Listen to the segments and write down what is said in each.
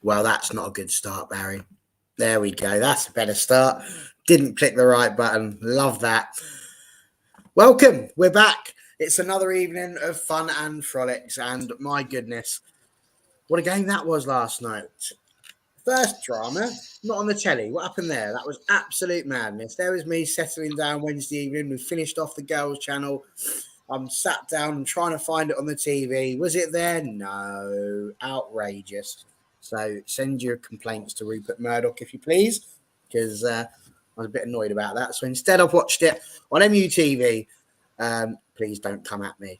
Well, that's not a good start, Barry. There we go. That's a better start. Didn't click the right button. Love that. Welcome. We're back. It's another evening of fun and frolics. And my goodness, what a game that was last night. First drama, not on the telly. What happened there? That was absolute madness. There was me settling down Wednesday evening. We finished off the girls' channel. I'm sat down and trying to find it on the TV. Was it there? No. Outrageous. So send your complaints to Rupert Murdoch, if you please, because I was a bit annoyed about that. So instead, I've watched it on MUTV. Please don't come at me.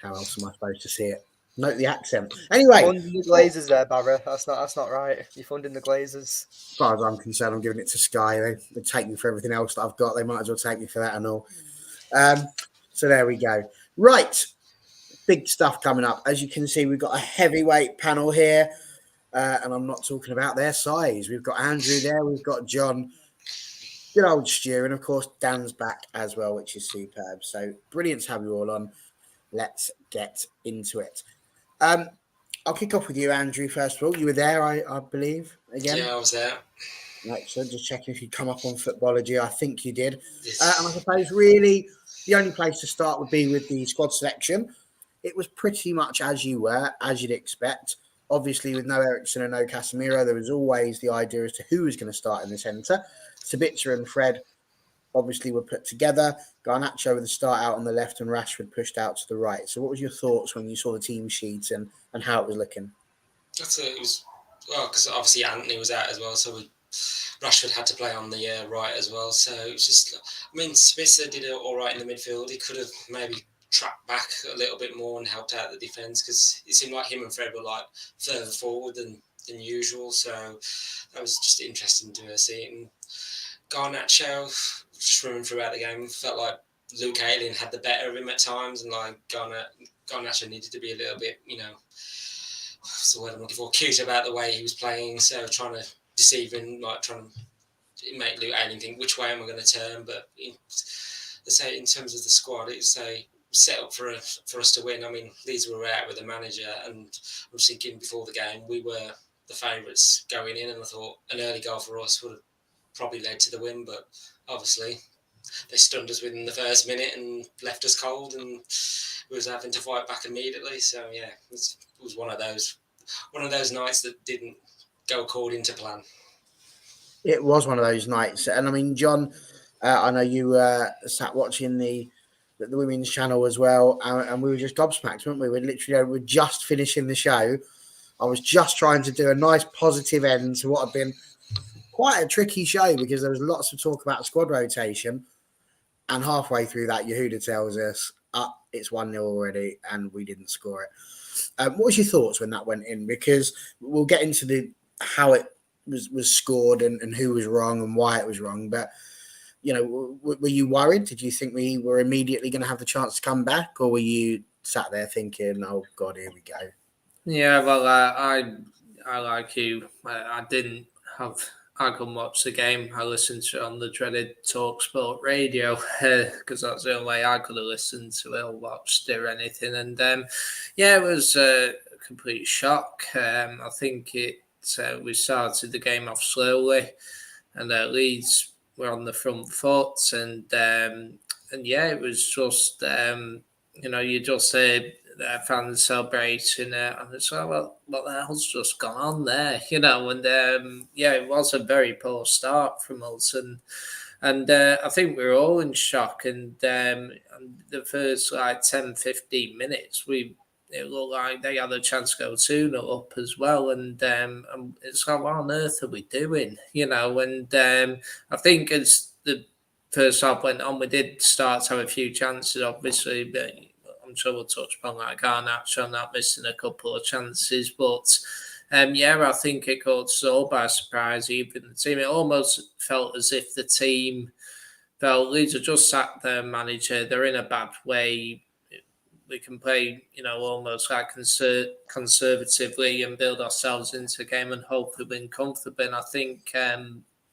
How else am I supposed to see it? Note the accent. Anyway, funding the Glazers there, Barra. That's not right. You're funding the Glazers. As far as I'm concerned, I'm giving it to Sky. They take me for everything else that I've got. They might as well take me for that and all. So there we go. Right. Big stuff coming up. As you can see, we've got a heavyweight panel here. And I'm not talking about their size. We've got Andrew there. We've got John. Good old Stu. And, of course, Dan's back as well, which is superb. So brilliant to have you all on. Let's get into it. I'll kick off with you, Andrew, first of all. You were there, I believe, again? Yeah, I was there. Excellent. Just checking if you'd come up on Footballogy. I think you did. Yes. And I suppose really the only place to start would be with the squad selection. It was pretty much as you were, as you'd expect. Obviously, with no Eriksen and no Casemiro, there was always the idea as to who was going to start in the centre. Sabitzer and Fred obviously were put together. Garnacho with the start out on the left and Rashford pushed out to the right. So what was your thoughts when you saw the team sheet and how it was looking? It was, well, because obviously Anthony was out as well, so Rashford had to play on the right as well. So it was just, I mean, Sabitzer did it all right in the midfield. He could have maybe tracked back a little bit more and helped out the defence, because it seemed like him and Fred were like further forward than usual. So that was just interesting to see it. And Garnacho just running throughout the game, felt like Luke Ayling had the better of him at times, and like Garnacho needed to be a little bit, what's the word I'm looking for, cute about the way he was playing. So trying to deceive him, like trying to make Luke Ayling think, which way am I going to turn? But let's say in terms of the squad, it's a set up for us to win. I mean, Leeds were out with the manager, and I was thinking before the game we were the favourites going in, and I thought an early goal for us would have probably led to the win, but obviously they stunned us within the first minute and left us cold, and we was having to fight back immediately. So yeah, it was one of those nights that didn't go according to plan. It was one of those nights, and I mean, John, I know you sat watching the women's channel as well, and we were just gobsmacked, weren't we? We were just finishing the show. I was just trying to do a nice positive end to what had been quite a tricky show, because there was lots of talk about squad rotation, and halfway through that, Yehuda tells us, it's 1-0 already, and we didn't score it. What was your thoughts when that went in? Because we'll get into how it was scored and who was wrong and why it was wrong, but were you worried? Did you think we were immediately going to have the chance to come back, or were you sat there thinking, oh God, here we go? Yeah, well, I like you. I didn't I couldn't watch the game. I listened to it on the dreaded TalkSport radio, because that's the only way I could have listened to it or watched it or anything. And it was a complete shock. I think we started the game off slowly, and Leeds were on the front foot, and it was just you just say fans celebrating it, and it's like, well, what the hell's just gone on there, and it was a very poor start from us, and I think we were all in shock, and the first 10-15 minutes it looked like they had a chance to go 2-0 up as well, and it's like, what on earth are we doing, and I think as the first half went on, we did start to have a few chances, obviously, but I'm sure we'll touch upon Garnacho on that, missing a couple of chances, but I think it caught us all by surprise, even the team. It almost felt as if the team felt Leeds had just sacked their manager, they're in a bad way, we can play, almost like conservatively and build ourselves into the game and hopefully win comfortably. And I think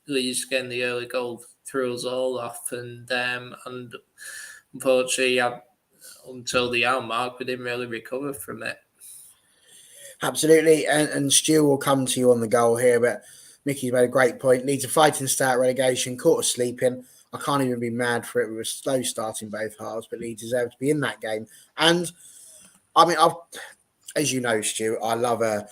Leeds getting the early goal threw us all off, and unfortunately, until the hour mark, we didn't really recover from it. Absolutely, and Stu will come to you on the goal here, but Mickey's made a great point. Leeds are fighting to stay out relegation, caught us sleeping. I can't even be mad for it. We were slow starting both halves, but Leeds deserve to be in that game. And I mean, as you know, Stu, I love a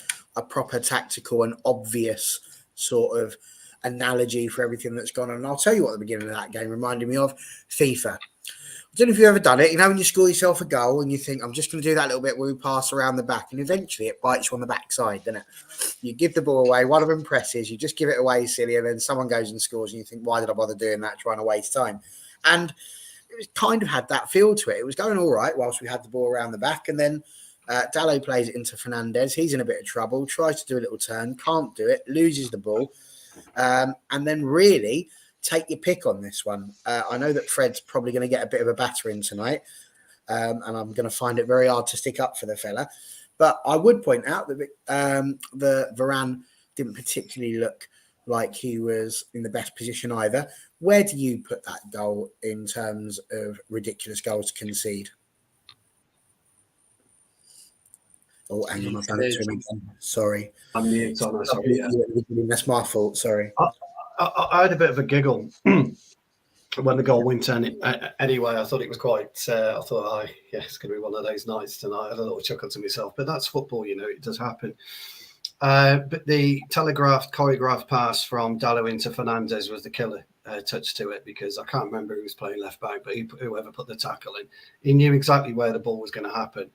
proper tactical and obvious sort of analogy for everything that's gone on. And I'll tell you what the beginning of that game reminded me of: FIFA. I don't know if you've ever done it. You know, when you score yourself a goal and you think, I'm just going to do that little bit where we pass around the back, and eventually it bites you on the backside, doesn't it? You give the ball away, one of them presses, you just give it away silly, and then someone goes and scores, and you think, why did I bother doing that, trying to waste time? And it was kind of had that feel to it. It was going all right whilst we had the ball around the back, and then Dallo plays it into Fernandez. He's in a bit of trouble, tries to do a little turn, can't do it, loses the ball, and then really take your pick on this one. I know that Fred's probably going to get a bit of a battering tonight, and I'm going to find it very hard to stick up for the fella. But I would point out that the Varane didn't particularly look like he was in the best position either. Where do you put that goal in terms of ridiculous goals to concede? Oh, hang on, I've done it to him again. Sorry. I'm mute on that. Sorry. Yeah. That's my fault. Sorry. I had a bit of a giggle when the goal went in. Anyway, I thought it was quite. I thought, it's going to be one of those nights tonight. I had a little chuckle to myself, but that's football, you know. It does happen. But the choreographed pass from Dallo into Fernandez was the killer touch to it, because I can't remember who was playing left back, but whoever put the tackle in, he knew exactly where the ball was going to happen.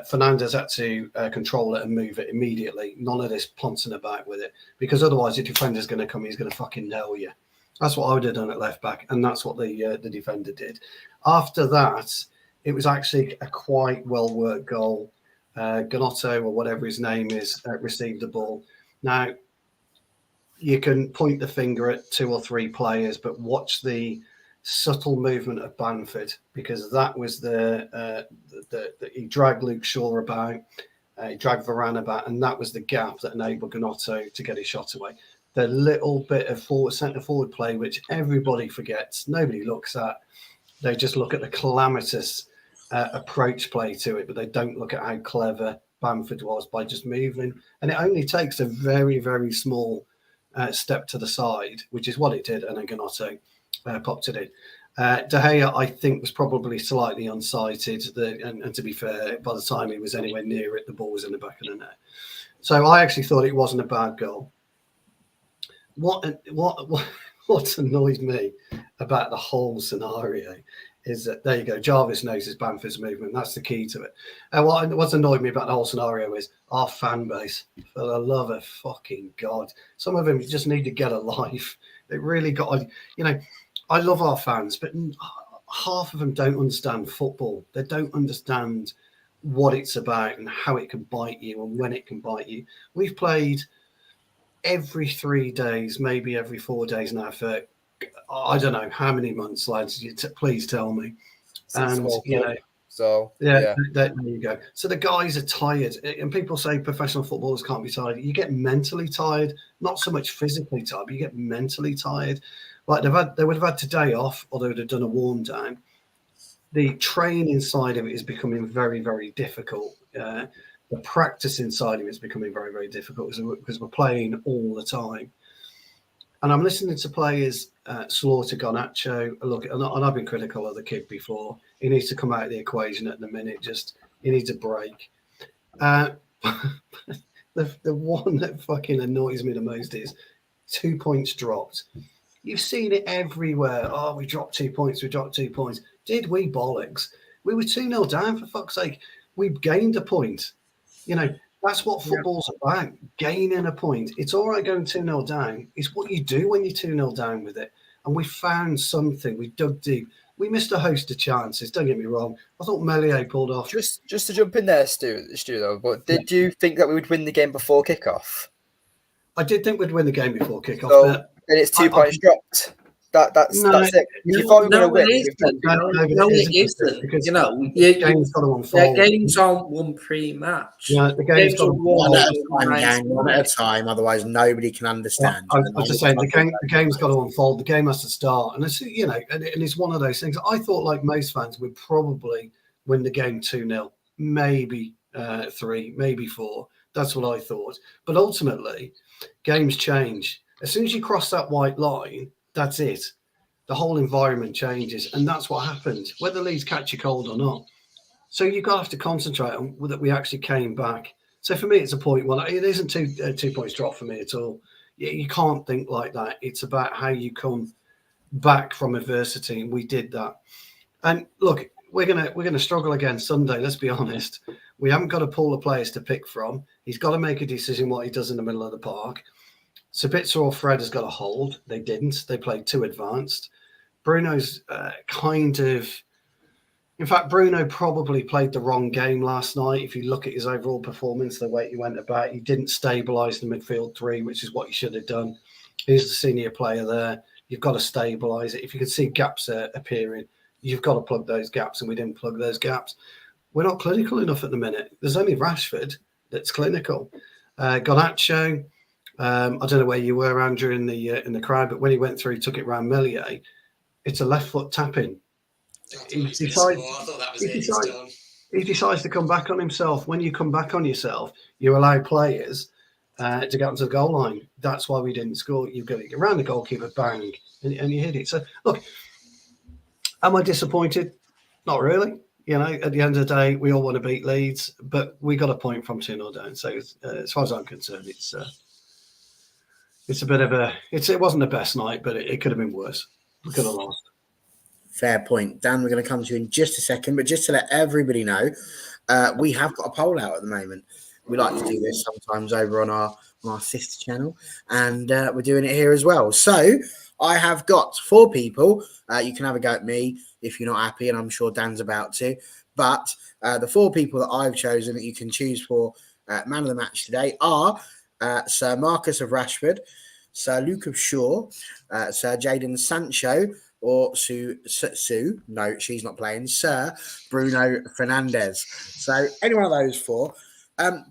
Fernandez had to control it and move it immediately. None of this pouncing about with it, because otherwise the defender's going to come, he's going to fucking nail you. That's what I would have done at left back, and that's what the defender did. After that, it was actually a quite well worked goal. Gnotto, or whatever his name is, received the ball. Now, you can point the finger at 2 or 3 players, but watch the subtle movement of Bamford, because that was he dragged Luke Shaw about, he dragged Varane about, and that was the gap that enabled Gnotto to get his shot away. The little bit of centre forward play, which everybody forgets, nobody looks at. They just look at the calamitous approach play to it, but they don't look at how clever Bamford was by just moving. And it only takes a very, very small step to the side, which is what it did, and then Gnotto popped it in. De Gea, I think, was probably slightly unsighted, and to be fair, by the time he was anywhere near it, the ball was in the back of the net. So I actually thought it wasn't a bad goal. What annoyed me about the whole scenario is that, there you go, Jarvis knows his Bamford's movement. That's the key to it. And what's annoyed me about the whole scenario is our fan base. For the love of fucking God, some of them just need to get a life. They really got, I love our fans, but half of them don't understand football. They don't understand what it's about and how it can bite you and when it can bite you. We've played every 3 days, maybe every 4 days now for I don't know how many months, lads. Please tell me. And there you go. So the guys are tired, and people say professional footballers can't be tired. You get mentally tired, not so much physically tired, but you get mentally tired. Like they would have had today off, or they would have done a warm down. The training side of it is becoming very, very difficult. The practice inside of it is becoming very, very difficult because we're playing all the time. And I'm listening to players, Slaughter, Garnacho. Look, and I've been critical of the kid before. He needs to come out of the equation at the minute. He needs a break. The one that fucking annoys me the most is 2 points dropped. You've seen it everywhere. Oh, we dropped 2 points. Did we bollocks? We were 2-0 down, for fuck's sake. We gained a point. That's what football's about, gaining a point. It's all right going 2-0 down. It's what you do when you're 2-0 down with it. And we found something. We dug deep. We missed a host of chances. Don't get me wrong. I thought Melier pulled off. Just to jump in there, Stu, though, but did you think that we would win the game before kickoff? I did think we'd win the game before kickoff. So, and it's 2 points dropped. That's it. If you thought we were going to win, it isn't. Because the game's got to unfold. The games aren't won pre-match. Yeah, the game's got to one at a time. Otherwise, nobody can understand. I was just saying, the game's got to unfold. The game has to start, and it's and it's one of those things. I thought, like most fans, we'd probably win the game 2-0, maybe 3, maybe 4. That's what I thought. But ultimately, games change. As soon as you cross that white line, that's it. The whole environment changes, and that's what happened, whether Leeds catch a cold or not. So you've got to have to concentrate on that we actually came back. So for me, it's a point. Well, it isn't 2 points drop for me at all. You can't think like that. It's about how you come back from adversity, and we did that. And look, we're gonna struggle again Sunday. Let's be honest. We haven't got a pool of players to pick from. He's got to make a decision what he does in the middle of the park. Sabitzer or Fred has got a hold. They didn't. They played too advanced. Bruno's in fact, Bruno probably played the wrong game last night. If you look at his overall performance, the way he went about, he didn't stabilise the midfield 3, which is what he should have done. He's the senior player there. You've got to stabilise it. If you can see gaps appearing, you've got to plug those gaps, and we didn't plug those gaps. We're not clinical enough at the minute. There's only Rashford that's clinical. Garnacho, I don't know where you were, Andrew, in the crowd, but when he went through, he took it round Melier. It's a left foot tapping. He decides to come back on himself. When you come back on yourself, you allow players to get onto the goal line. That's why we didn't score. You've got to get around the goalkeeper, bang, and you hit it. So, look, am I disappointed? Not really. You know, at the end of the day, we all want to beat Leeds, but we got a point from 2-0 down. So, as far as I'm concerned, it's a bit of it wasn't the best night, but it could have been worse. We could have lost. Fair point. Dan, we're going to come to you in just a second, but just to let everybody know, we have got a poll out at the moment. We like to do this sometimes over on our sister channel, and we're doing it here as well. So I have got 4 people. You can have a go at me if you're not happy, and I'm sure Dan's about to. But the 4 people that I've chosen that you can choose for man of the match today are Sir Marcus of Rashford, Sir Luke of Shaw, Sir Jadon Sancho, or Sue, no, she's not playing, Sir Bruno Fernandes. So any one of those 4.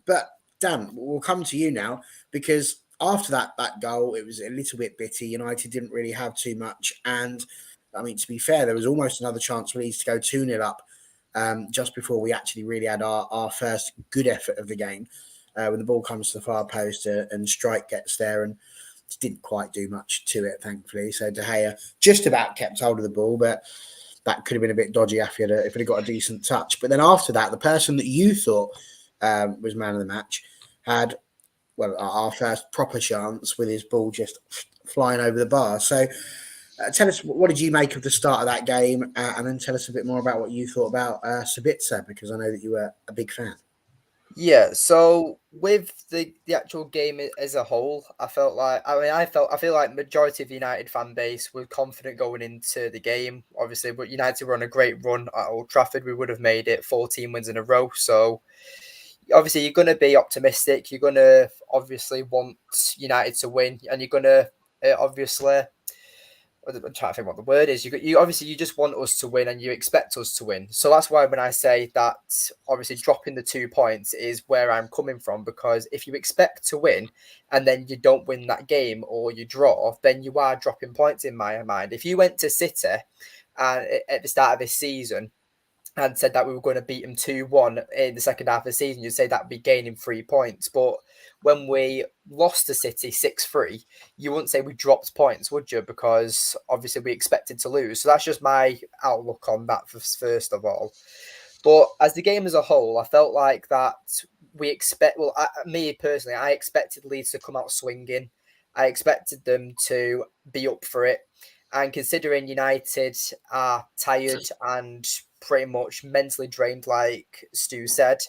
But Dan, we'll come to you now, because after that goal, it was a little bit bitty. United didn't really have too much. And I mean, to be fair, there was almost another chance for Leeds to go 2-0 up just before we actually really had our first good effort of the game. When the ball comes to the far post and Strike gets there and didn't quite do much to it, thankfully. So De Gea just about kept hold of the ball, but that could have been a bit dodgy if it had got a decent touch. But then after that, the person that you thought was man of the match had, well, our first proper chance with his ball just flying over the bar. So tell us, what did you make of the start of that game? And then tell us a bit more about what you thought about Sabitzer, because I know that you were a big fan. Yeah, so with the actual game as a whole, I feel like majority of the United fan base were confident going into the game. Obviously, but United were on a great run at Old Trafford. We would have made it 14 wins in a row. So obviously, you're going to be optimistic. You're going to obviously want United to win, and you're going to obviously. I'm trying to think what the word is. You obviously you just want us to win and you expect us to win. So that's why when I say that, obviously dropping the 2 points is where I'm coming from, because if you expect to win and then you don't win that game or you draw, then you are dropping points in my mind. If you went to City at the start of this season and said that we were going to beat them 2-1 in the second half of the season, you'd say that would be gaining 3 points. But when we lost to City 6-3, you wouldn't say we dropped points, would you? Because obviously we expected to lose. So that's just my outlook on that first of all. But as the game as a whole, I felt like that me personally, I expected Leeds to come out swinging. I expected them to be up for it. And considering United are tired and pretty much mentally drained, like Stu said,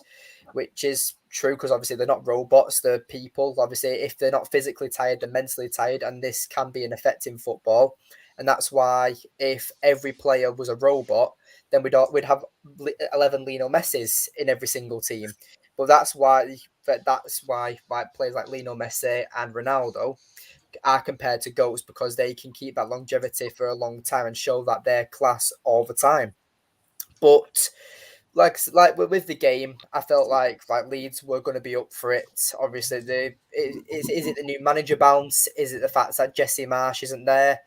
which is true because obviously they're not robots, they're people. Obviously, if they're not physically tired, they're mentally tired, and this can be an effect in football. And that's why if every player was a robot, then we'd have 11 Lionel Messis in every single team. But that's why players like Lionel Messi and Ronaldo are compared to GOATs, because they can keep that longevity for a long time and show that they're class all the time. But like with the game, I felt like Leeds were going to be up for it. Obviously, is it the new manager bounce? Is it the fact that Jesse Marsch isn't there?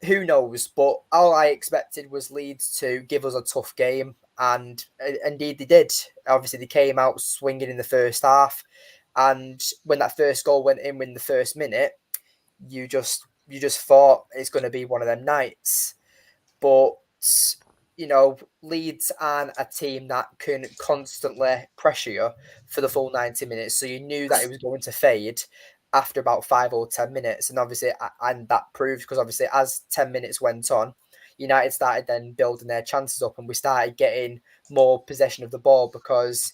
Who knows? But all I expected was Leeds to give us a tough game, And indeed they did. Obviously, they came out swinging in the first half. And when that first goal went in the first minute, you just thought it's going to be one of them nights. But, Leeds aren't a team that can constantly pressure you for the full 90 minutes. So you knew that it was going to fade after about 5 or 10 minutes. And obviously, and that proved, because obviously as 10 minutes went on, United started then building their chances up, and we started getting more possession of the ball, because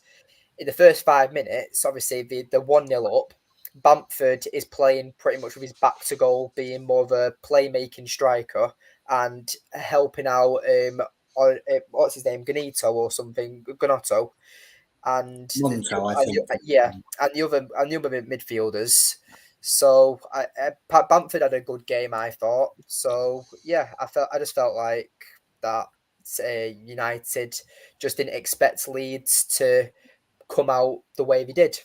in the first 5 minutes, obviously the 1-0 up, Bamford is playing pretty much with his back to goal, being more of a playmaking striker and helping out what's his name, Ganito or something, Ganotto, and Monto, I think. and the other midfielders. So Bamford had a good game, I thought. So yeah, I just felt like that United just didn't expect Leeds to come out the way they did.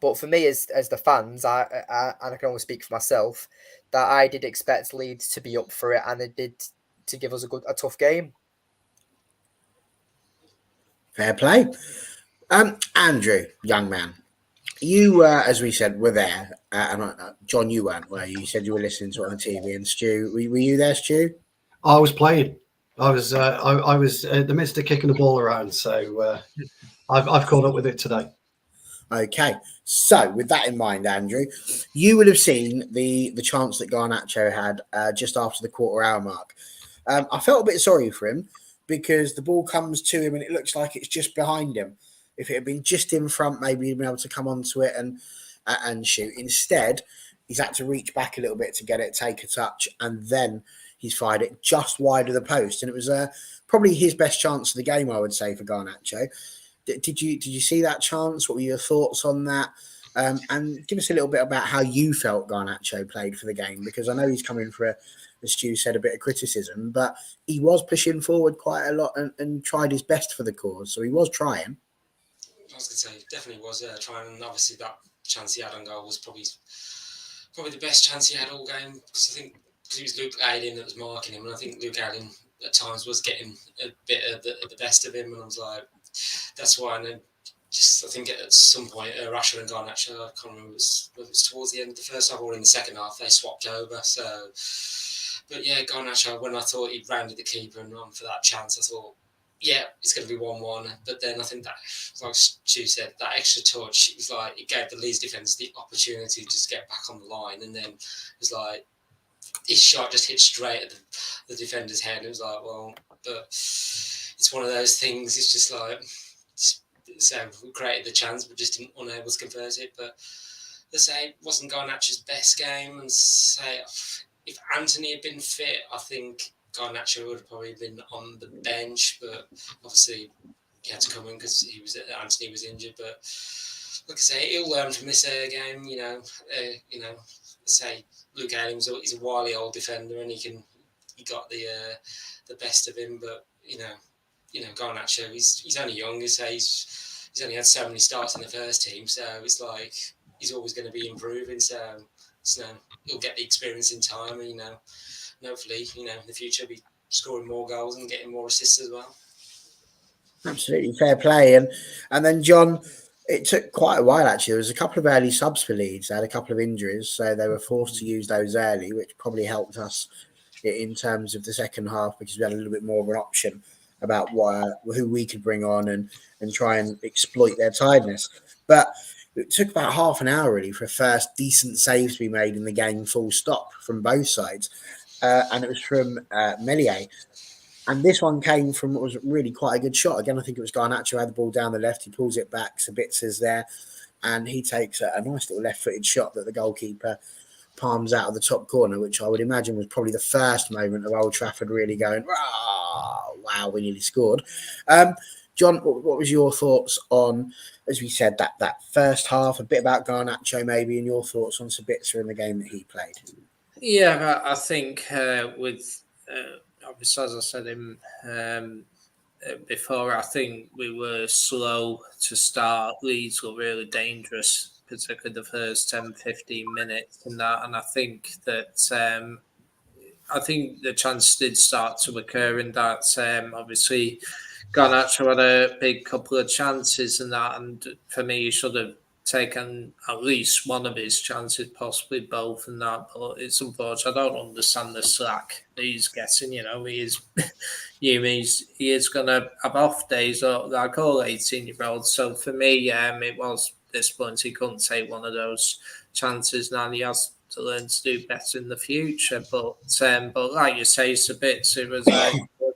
But for me, as the fans, I and I can only speak for myself, that I did expect Leeds to be up for it, and they did, to give us a tough game. Fair play. Andrew, young man, you, as we said, were there. And John, you weren't, were you? You said you were listening to it on the TV. And Stu, were you there, Stu? I was playing. I was in the midst of kicking the ball around, so I've caught up with it today. Okay, so with that in mind, Andrew, you would have seen the chance that Garnacho had just after the quarter-hour mark. I felt a bit sorry for him, because the ball comes to him and it looks like it's just behind him. If it had been just in front, maybe he'd been able to come onto it and shoot. Instead, he's had to reach back a little bit to get it, take a touch, and then he's fired it just wide of the post. And it was probably his best chance of the game, I would say, for Garnacho. Did you see that chance? What were your thoughts on that? And give us a little bit about how you felt Garnacho played for the game, because I know he's coming for, as Stu said, a bit of criticism, but he was pushing forward quite a lot and tried his best for the cause. So he was trying. I was going to say, definitely was trying, and obviously that chance he had on goal was probably the best chance he had all game, because I think it was Luke Ayling that was marking him, and I think Luke Ayling at times was getting a bit of the best of him, and I was like, that's why. And then I think at some point, Rashford and Garnacho, I can't remember, whether it was towards the end of the first half or in the second half, they swapped over. So, but yeah, Garnacho, when I thought he rounded the keeper and run for that chance, I thought, yeah, it's going to be 1-1. But then I think that, like Stu said, that extra touch, it was like it gave the Leeds defence the opportunity to just get back on the line, and then it was like his shot just hit straight at the defender's head. It was like, well, but it's one of those things. It's just like, so we created the chance, but just unable to convert it. But let's say it wasn't Garnacho's best game, and say if Anthony had been fit, I think Garnacho would have probably been on the bench. But obviously he had to come in because Anthony was injured. But like I say, he'll learn from this game. Say Luke Ayling he's a wily old defender, and he got the best of him. But Garnacho, he's only young. He's only had so many starts in the first team, so it's like he's always going to be improving. So he'll get the experience in time, and hopefully in the future be scoring more goals and getting more assists as well. Absolutely, fair play. And then John, it took quite a while actually. There was a couple of early subs for Leeds. They had a couple of injuries, so they were forced to use those early, which probably helped us in terms of the second half, because we had a little bit more of an option about who we could bring on and try and exploit their tiredness. But it took about half an hour really for a first decent save to be made in the game, full stop, from both sides. And it was from Meslier. And this one came from what was really quite a good shot. Again, I think it was Garnacho had the ball down the left. He pulls it back. Sabitzer's there. And he takes a nice little left-footed shot that the goalkeeper palms out of the top corner, which I would imagine was probably the first moment of Old Trafford really going, oh, wow, we nearly scored. John, what was your thoughts on, as we said, that first half, a bit about Garnacho maybe, and your thoughts on Sabitzer in the game that he played? Yeah, I think with... obviously, as I said before, I think we were slow to start. Leeds were really dangerous, particularly the first 10, 15 minutes and that. And I think that the chance did start to occur in that. Obviously, Garnacho had a big couple of chances and that, and for me, he should have taken at least one of his chances, possibly both, and that. But it's unfortunate. I don't understand the slack that he's getting. He is, he is going to have off days, like all 18-year-olds. So for me, it was disappointing he couldn't take one of those chances. Now he has to learn to do better in the future. But like you say, it was a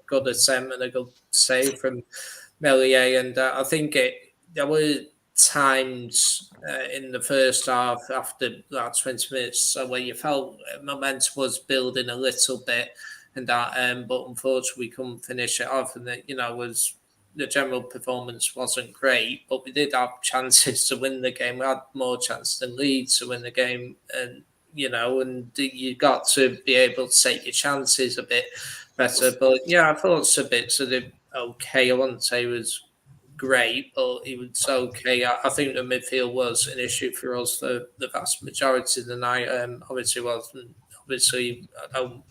good attempt and a good save from Melier, and I think there were times in the first half after that 20 minutes where you felt momentum was building a little bit, and that, but unfortunately we couldn't finish it off, and that was. The general performance wasn't great, but we did have chances to win the game. We had more chances than Leeds to win the game, and and you got to be able to take your chances a bit better. But I thought Sabitzer did okay. I wouldn't say it was great, but he was okay. I think the midfield was an issue for us for the vast majority of the night. Obviously, I don't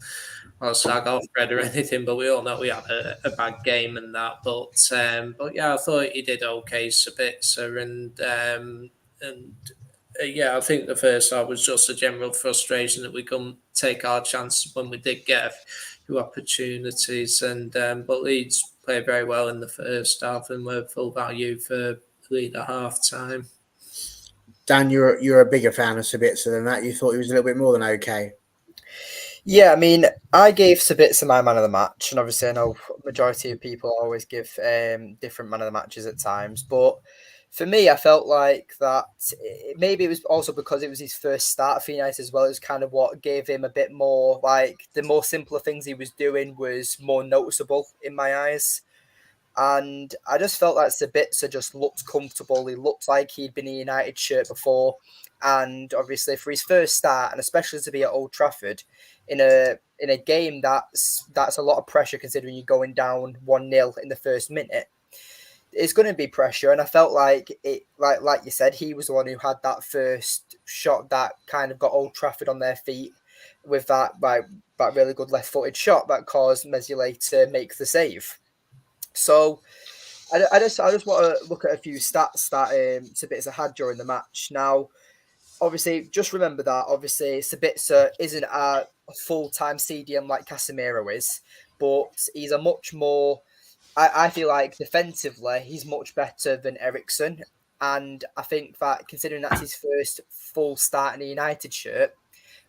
want to slag off Fred or anything, but we all know we had a bad game and that. But I thought he did okay, Sabitzer, and I think the first half was just a general frustration that we couldn't take our chances when we did get a few opportunities. And but Leeds played very well in the first half and were full value for Leeds at half time. Dan, you're a bigger fan of Sabitzer than that. You thought he was a little bit more than okay. Yeah, I mean, I gave Sabitzer my man of the match, and obviously I know majority of people always give different man of the matches at times, but for me, I felt like that maybe it was also because it was his first start for United as well. It was kind of what gave him a bit more, like the more simpler things he was doing was more noticeable in my eyes. And I just felt like Sabitzer just looked comfortable. He looked like he'd been in a United shirt before. And obviously for his first start, and especially to be at Old Trafford in a game that's a lot of pressure considering you're going down 1-0 in the first minute. It's going to be pressure, and I felt like it, like you said, he was the one who had that first shot that kind of got Old Trafford on their feet with that really good left-footed shot that caused Meslier to make the save. So I just want to look at a few stats that Sabitzer had during the match. Now, obviously, just remember that obviously Sabitzer isn't a full-time CDM like Casemiro is, but he's a much more. I feel like defensively, he's much better than Eriksen. And I think that considering that's his first full start in a United shirt,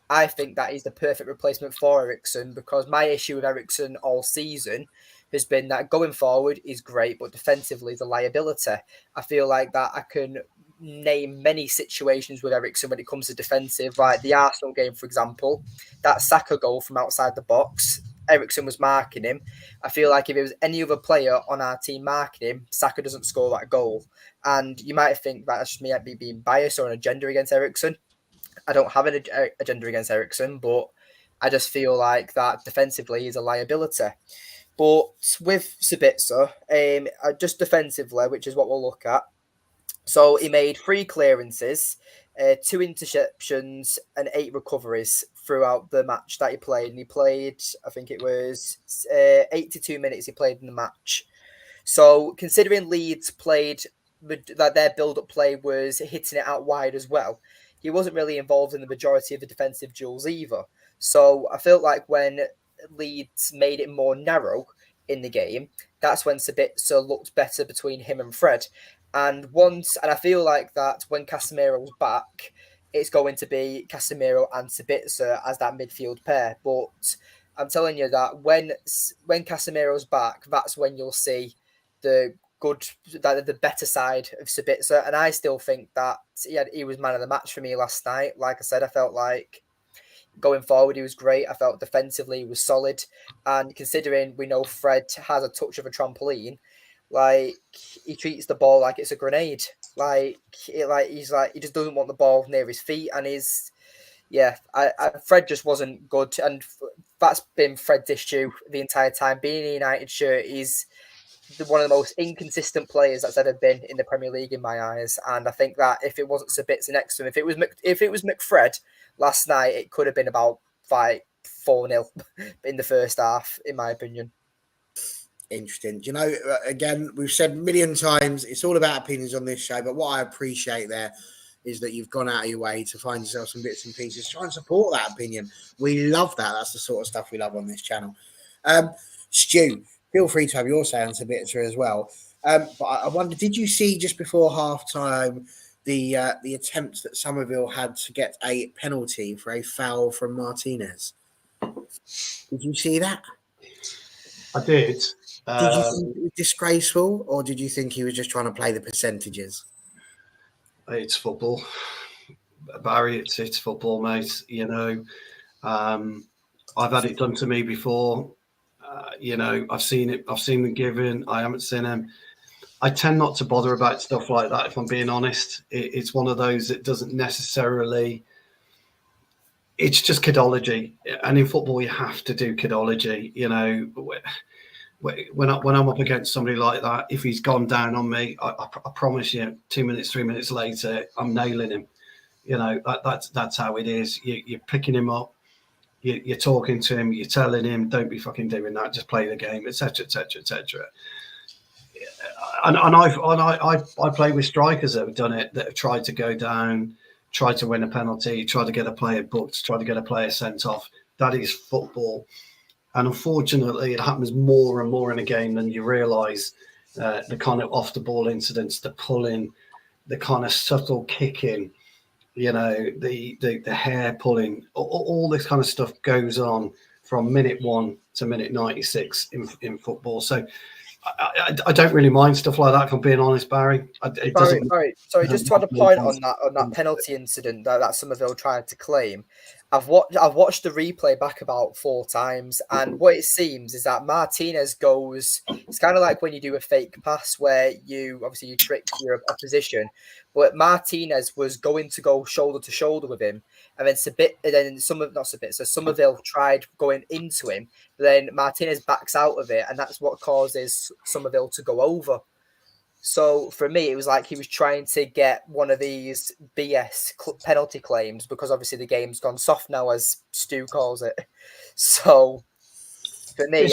I think that is the perfect replacement for Eriksen, because my issue with Eriksen all season has been that going forward is great, but defensively is a liability. I feel like that I can name many situations with Eriksen when it comes to defensive, like the Arsenal game, for example, that Saka goal from outside the box. Eriksen was marking him. I feel like if it was any other player on our team marking him, Saka doesn't score that goal. And you might think that's just me being biased or an agenda against Eriksen. I don't have an agenda against Eriksen, but I just feel like that defensively is a liability. But with Sabitzer, just defensively, which is what we'll look at. So he made 3 clearances, 2 interceptions, and 8 recoveries throughout the match that he played. And he played, I think it was 82 minutes he played in the match. So considering Leeds played, that their build-up play was hitting it out wide as well, he wasn't really involved in the majority of the defensive duels either. So I felt like when Leeds made it more narrow in the game, that's when Sabitzer looked better between him and Fred. And I feel like that when Casemiro's back, it's going to be Casemiro and Sabitzer as that midfield pair. But I'm telling you that when Casemiro's back, that's when you'll see the better side of Sabitzer. And I still think that he was man of the match for me last night. Like I said, I felt like going forward, he was great. I felt defensively he was solid. And considering we know Fred has a touch of a trampoline, like he treats the ball like it's a grenade. He just doesn't want the ball near his feet, and Fred just wasn't good, and that's been Fred's issue the entire time. Being in a United shirt, he's one of the most inconsistent players that's ever been in the Premier League in my eyes. And I think that if it wasn't Sabitzer next to him, if it was McFred last night, it could have been about 4-0 in the first half, in my opinion. Interesting. Do you know, again, we've said a million times, it's all about opinions on this show, but what I appreciate there is that you've gone out of your way to find yourself some bits and pieces, try and support that opinion. We love that. That's the sort of stuff we love on this channel. Stu, feel free to have your say on Sabitzer as well. But I wonder, did you see just before half-time the attempt that Somerville had to get a penalty for a foul from Martinez? Did you see that? I did. Did you think it was disgraceful, or did you think he was just trying to play the percentages? It's football, Barry. It's football, mate. You know, I've had it done to me before. You know, I've seen it. I've seen them given. I haven't seen them. I tend not to bother about stuff like that. If I'm being honest, it's one of those that doesn't necessarily. It's just kidology, and in football, you have to do kidology. You know. When I'm up against somebody like that, if he's gone down on me, I promise you, 2 minutes, 3 minutes later, I'm nailing him. You know, that's how it is. You're picking him up, you're talking to him, you're telling him, don't be fucking doing that, just play the game, etc., etc., etc. And I play with strikers that have done it, that have tried to go down, tried to win a penalty, tried to get a player booked, tried to get a player sent off. That is football. And unfortunately, it happens more and more in a game than you realise. The kind of off-the-ball incidents, the pulling, the kind of subtle kicking, you know, the hair pulling, all this kind of stuff goes on from minute 1 to minute 96 in football. So I don't really mind stuff like that, if I'm being honest, Barry. Sorry. Just to add a point on that penalty incident that Somerville tried to claim. I've watched the replay back about 4 times, and what it seems is that Martinez goes. It's kind of like when you do a fake pass where you trick your opposition, but Martinez was going to go shoulder to shoulder with him, and then Somerville tried going into him. Then Martinez backs out of it, and that's what causes Somerville to go over. So for me, it was like he was trying to get one of these BS penalty claims, because obviously the game's gone soft now, as Stu calls it. So for me,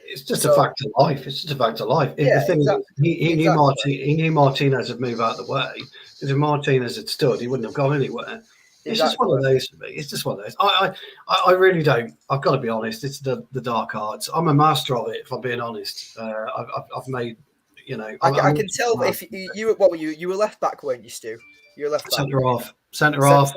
it's just a fact of life. It's just a fact of life. Yeah, the thing exactly. He knew Martinez would move out of the way. If Martinez had stood, he wouldn't have gone anywhere. It's just one of those for me. It's just one of those. I really don't. I've got to be honest. It's the dark arts. I'm a master of it, if I'm being honest. I've made. You know, I can tell if you what were you? You were left back, weren't you, Stu? You were left back. Centre half.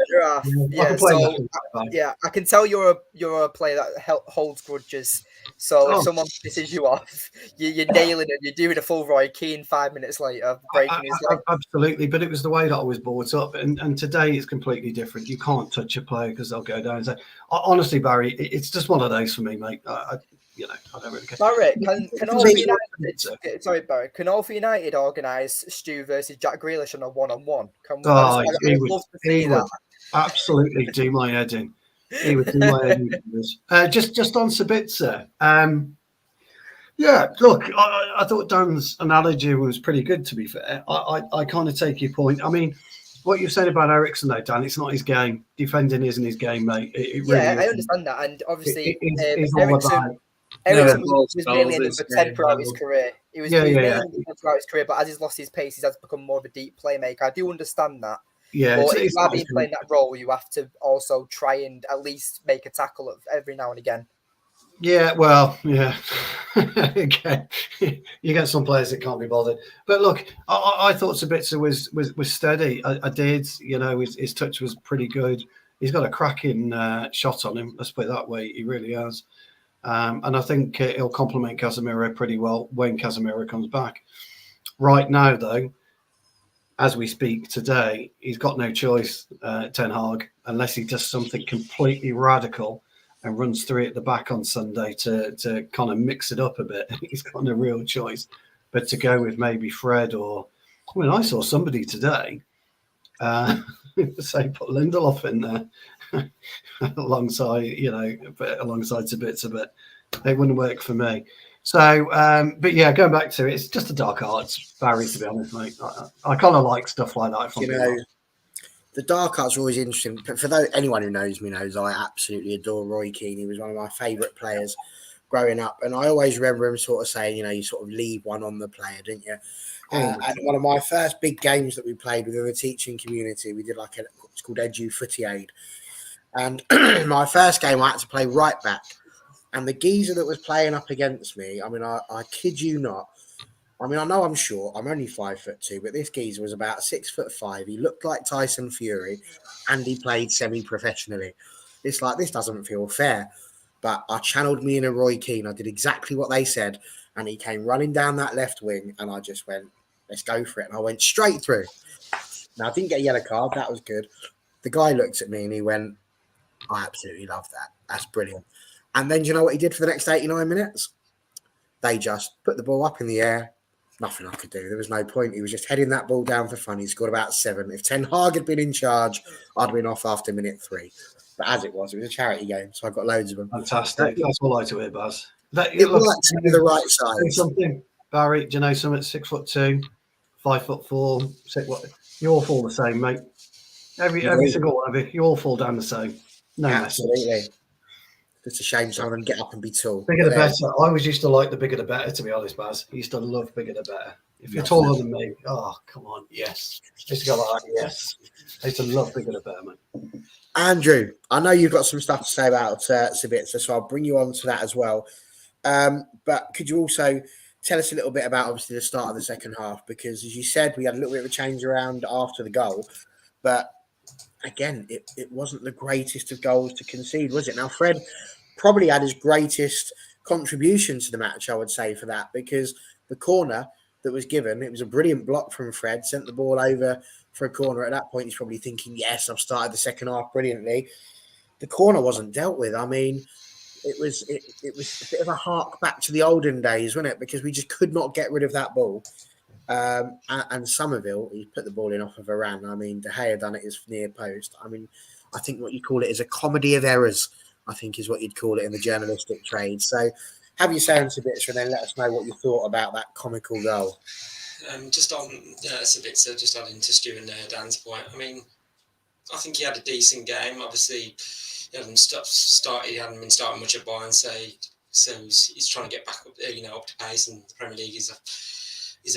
Yeah. I can tell you're a player that holds grudges. So if someone pisses you off, you're nailing it. You're doing a full Roy Keane 5 minutes later, breaking his leg. Absolutely, but it was the way that I was brought up, and today it's completely different. You can't touch a player because they'll go down. So, honestly, Barry, it's just one of those for me, mate. I don't really care. Barry, can All for United organise Stu versus Jack Grealish on a one-on-one? I'd love to see that. Absolutely do my head in. He would do my head in. Just on Sabitzer. Yeah, look, I thought Dan's analogy was pretty good, to be fair. I kind of take your point. I mean, what you said about Ericsson, though, Dan, it's not his game. Defending isn't his game, mate. It really I understand that. And obviously, Ericsson was mainly a number 10 throughout his career. He was mainly throughout his career, but as he's lost his pace, he's become more of a deep playmaker. I do understand that. Yeah, but if you are being playing that role, you have to also try and at least make a tackle every now and again. Yeah, well, yeah. Okay. You get some players that can't be bothered. But look, I thought Sabitzer was steady. I did. You know, his touch was pretty good. He's got a cracking shot on him. Let's put it that way. He really has. And I think he'll complement Casemiro pretty well when Casemiro comes back. Right now, though, as we speak today, he's got no choice, Ten Hag, unless he does something completely radical and runs 3 at the back on Sunday to kind of mix it up a bit. He's got no real choice but to go with maybe Fred or... I mean, I saw somebody today say put Lindelof in there alongside Sabitzer, but it wouldn't work for me. So, but yeah, going back to it, it's just a dark arts, Barry, to be honest, mate. I kind of like stuff like that. The dark arts are always interesting. But for anyone who knows me knows I absolutely adore Roy Keane. He was one of my favourite players growing up, and I always remember him sort of saying, you sort of leave one on the player, didn't you? And one of my first big games that we played within the teaching community, we did it's called Edu Footy Aid. And my first game, I had to play right back. And the geezer that was playing up against me, I mean, I kid you not. I mean, I know I'm short. I'm only 5'2", but this geezer was about 6'5". He looked like Tyson Fury, and he played semi-professionally. It's like, this doesn't feel fair. But I channeled me in a Roy Keane. I did exactly what they said, and he came running down that left wing, and I just went, let's go for it. And I went straight through. Now, I didn't get a yellow card. That was good. The guy looked at me, and he went, I absolutely love that. That's brilliant. And then do you know what he did for the next 89 minutes? They just put the ball up in the air. Nothing I could do. There was no point. He was just heading that ball down for fun. He scored about 7. If Ten Hag had been in charge, I'd have been off after minute 3. But as it was a charity game, so I got loads of them. Fantastic. That's all I like to hear, Baz. It was like to be the right size. Something, Barry, do you know something? 6'2", 5'4", 6 what? You all fall the same, mate. Every single one of you, you all fall down the same. No, absolutely. It's a shame someone can get up and be tall. Bigger the better. I always used to like the bigger the better, to be honest, Baz. I used to love bigger the better. If you're taller than me, oh, come on, yes. I used to go like, yes. I used to love bigger the better, mate. Andrew, I know you've got some stuff to say about Sabitzer, so I'll bring you on to that as well. But could you also tell us a little bit about, obviously, the start of the second half? Because, as you said, we had a little bit of a change around after the goal. But, again, it wasn't the greatest of goals to concede, was it? Now, Fred probably had his greatest contribution to the match, I would say, for that, because the corner that was given, it was a brilliant block from Fred, sent the ball over for a corner. At that point, he's probably thinking, yes, I've started the second half brilliantly. The corner wasn't dealt with. I mean, it was a bit of a hark back to the olden days, wasn't it? Because we just could not get rid of that ball. And Somerville, he put the ball in off of Varane. I mean, De Gea done it his near post. I mean, I think what you call it is a comedy of errors, I think is what you'd call it in the journalistic trade. So have your say on Sabitzer and then let us know what you thought about that comical goal. Just on Sabitzer, just adding to Stu and Dan's point, I mean, I think he had a decent game. Obviously, he hadn't been starting much at Bayern, so he's trying to get back up to pace, and the Premier League is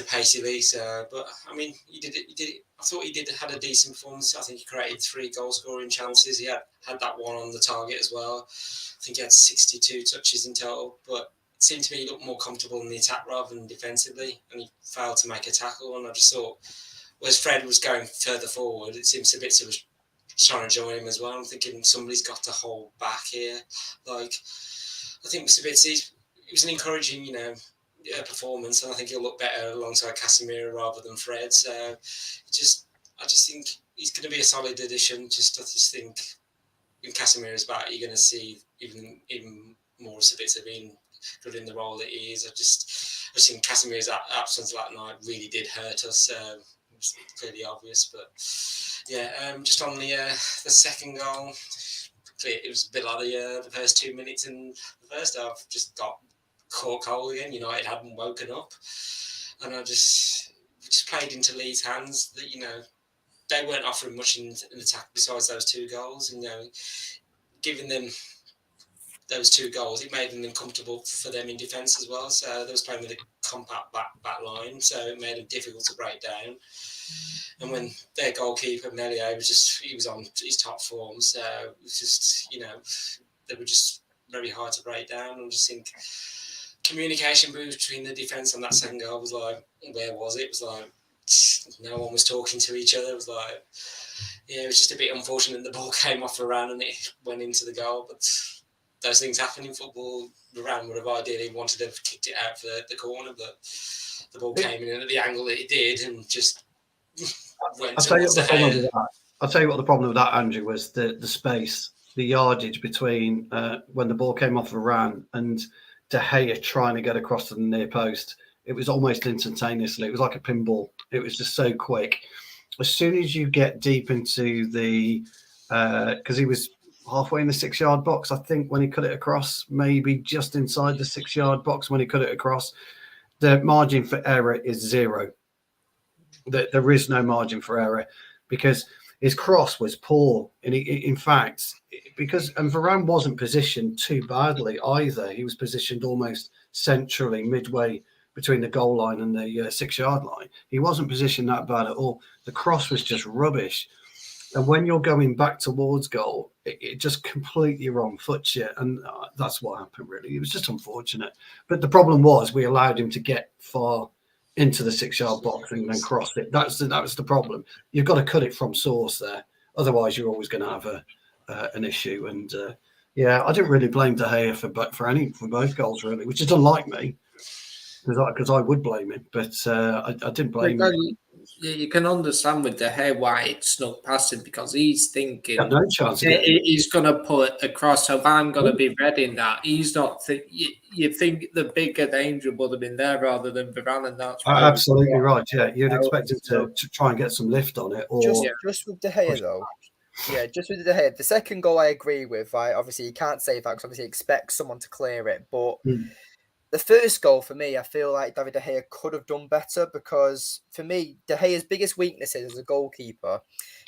a pacey league. So, but I mean, he did it. I thought he had a decent performance. I think he created 3 goal scoring chances. He had that one on the target as well. I think he had 62 touches in total, but it seemed to me he looked more comfortable in the attack rather than defensively, and he failed to make a tackle. And I just thought, whereas Fred was going further forward, it seems Sabitzer was trying to join him as well. I'm thinking somebody's got to hold back here. Like, I think with Sabitzer, it was an encouraging, performance, and I think he'll look better alongside Casemiro rather than Fred. So, I just think he's going to be a solid addition. I just think when Casemiro's back, you're going to see even more Sabitzer being good in the role that he is. I just think Casemiro's absence that night really did hurt us. It's clearly obvious, but yeah, just on the second goal, it was a bit like the first 2 minutes in the first half. Just got caught cold again. United hadn't woken up, and I just played into Leeds' hands. That they weren't offering much in attack besides those 2 goals. And giving them those 2 goals, it made them uncomfortable for them in defence as well. So they was playing with a compact back line, so it made them difficult to break down. And when their goalkeeper Melio he was on his top form, so it was just they were just very hard to break down. I just think communication between the defence on that second goal was like, where was it? It was like no one was talking to each other. It was like, it was just a bit unfortunate the ball came off Varane and it went into the goal. But those things happen in football. Varane would have ideally wanted to have kicked it out for the corner, but the ball came in at the angle that it did and just went towards the head. I'll tell you what the problem with that, Andrew, was the space, the yardage between when the ball came off Varane and De Gea trying to get across to the near post. It was almost instantaneously. It was like a pinball. It was just so quick. As soon as you get deep into the, because he was halfway in the 6-yard box, I think, when he cut it across, maybe just inside the 6-yard box when he cut it across, the margin for error is 0. There is no margin for error because his cross was poor. And in fact, and Varane wasn't positioned too badly either. He was positioned almost centrally, midway between the goal line and the 6-yard line. He wasn't positioned that bad at all. The cross was just rubbish. And when you're going back towards goal, it just completely wrong foots you. And that's what happened, really. It was just unfortunate. But the problem was we allowed him to get far into the 6-yard box and then cross it. That was the problem. You've got to cut it from source there. Otherwise, you're always going to have an issue. And I didn't really blame De Gea for both goals, really, which is unlike me, because I would blame him. But I didn't blame him. You can understand with De Gea why it snuck past him, because he's thinking no chance he's going to put across, so I'm going to be reading that. He's not. You think the bigger danger would have been there rather than Varane, and that's absolutely right. Yeah, you'd expect him to try and get some lift on it. Or just with De Gea though. Yeah, just with De Gea. The second goal I agree with. Right, obviously you can't save that because obviously you expect someone to clear it, but. The first goal for me, I feel like David De Gea could have done better, because for me, De Gea's biggest weaknesses as a goalkeeper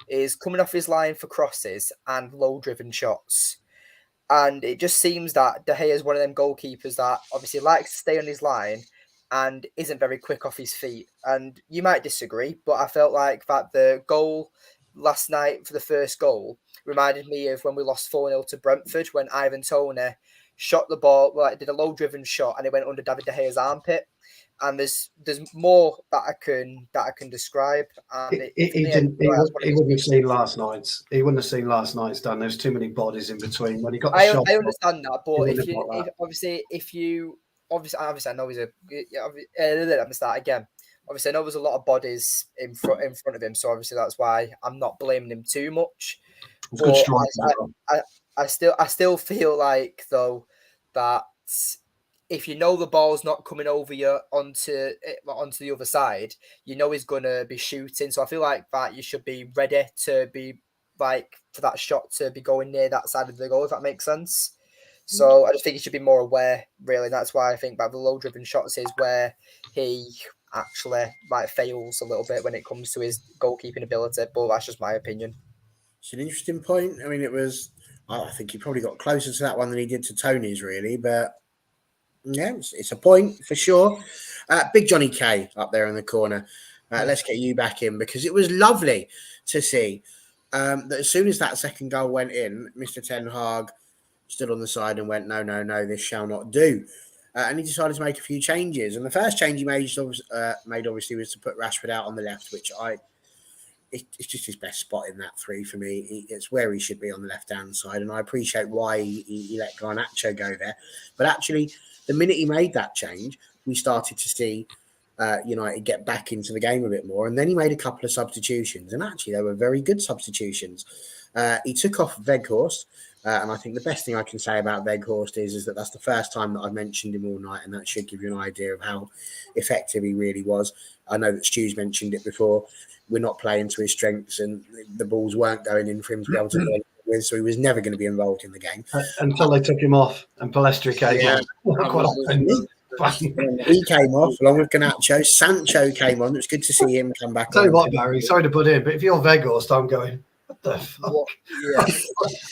is coming off his line for crosses and low-driven shots. And it just seems that De Gea is one of them goalkeepers that obviously likes to stay on his line and isn't very quick off his feet. And you might disagree, but I felt like that the goal last night for the first goal reminded me of when we lost 4-0 to Brentford, when Ivan Toney shot the ball, did a low-driven shot, and it went under David De Gea's armpit. And there's more that I can describe. And he wouldn't have seen last night's. He wouldn't have seen last night's, Dan. There's too many bodies in between. When he got the shot, I understand that, but obviously I know he's let me start again. Obviously, I know there's a lot of bodies in front of him, so obviously that's why I'm not blaming him too much. But I still feel like though that if you know the ball's not coming over you onto the other side, you know he's gonna be shooting. So I feel like that you should be ready to be like for that shot to be going near that side of the goal, if that makes sense. So I just think he should be more aware, really. And that's why I think that the low-driven shots is where he actually fails a little bit when it comes to his goalkeeping ability. But that's just my opinion. It's an interesting point. I mean, I think he probably got closer to that one than he did to Tony's, really. But yeah, it's a point for sure. Big Johnny K up there in the corner. Let's get you back in, because it was lovely to see that as soon as that second goal went in, Mr. Ten Hag stood on the side and went, no, this shall not do. And he decided to make a few changes. And the first change he made obviously was to put Rashford out on the left, which it's just his best spot in that three for me. It's where he should be on the left-hand side. And I appreciate why he let Garnacho go there. But actually, the minute he made that change, we started to see United get back into the game a bit more. And then he made a couple of substitutions. And actually, they were very good substitutions. He took off Weghorst. And I think the best thing I can say about Weghorst is that that's the first time that I've mentioned him all night, and that should give you an idea of how effective he really was. I know that Stu's mentioned it before. We're not playing to his strengths, and the balls weren't going in for him to be able to play with, so he was never going to be involved in the game. Until they took him off and Palestri came on. He came off along with Garnacho. Sancho came on. It was good to see him come back. I'll tell you what, Barry, sorry to put in, but if you're Weghorst, I'm going, what the fuck? Yeah.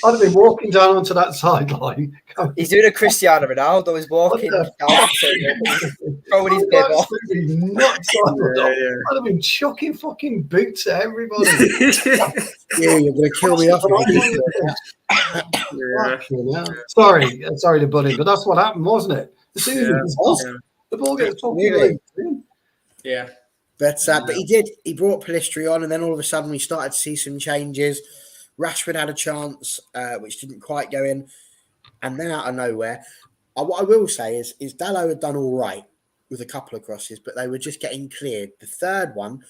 I'd have been walking down onto that sideline. He's doing a Cristiano Ronaldo. He's walking down, throwing his bib off. I'd have been chucking fucking boots at everybody. Yeah, you're going to kill me off. Sorry to butt in, but that's what happened, wasn't it? As soon as it was off, the ball gets fucking Yeah. But he did. He brought Palistri on, and then all of a sudden we started to see some changes. Rashford had a chance, which didn't quite go in. And then out of nowhere, what I will say is Dalot had done all right with a couple of crosses, but they were just getting cleared. The third one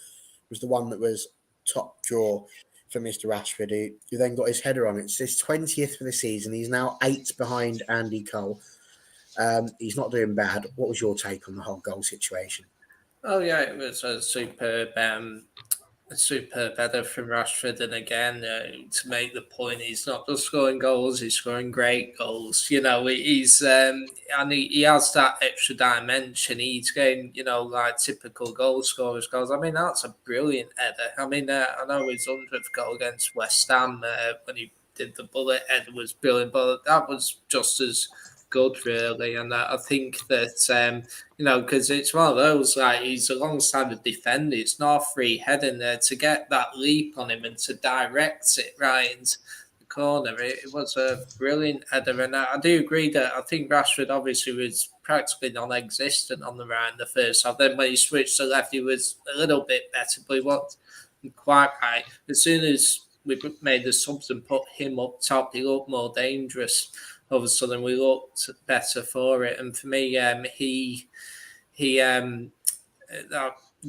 was the one that was top draw for Mr. Rashford, who then got his header on. It's his 20th for the season. He's now 8 behind Andy Cole. He's not doing bad. What was your take on the whole goal situation? Oh yeah, it was a superb header from Rashford, and again to make the point, he's not just scoring goals; he's scoring great goals. You know, he's and he has that extra dimension. He's getting, like typical goal scorers goals. I mean, that's a brilliant header. I mean, I know his 100th goal against West Ham when he did the bullet head was brilliant, but that was just as good, really. And I think that, because it's one of those, like, he's alongside the defender. It's not a free head in there to get that leap on him and to direct it right into the corner. It was a brilliant header. And I do agree that I think Rashford obviously was practically non-existent on the right in the first half. Then when he switched to left, he was a little bit better, but he wasn't quite right. As soon as we made the subs and put him up top, he looked more dangerous. All of a sudden, we looked better for it. And for me, that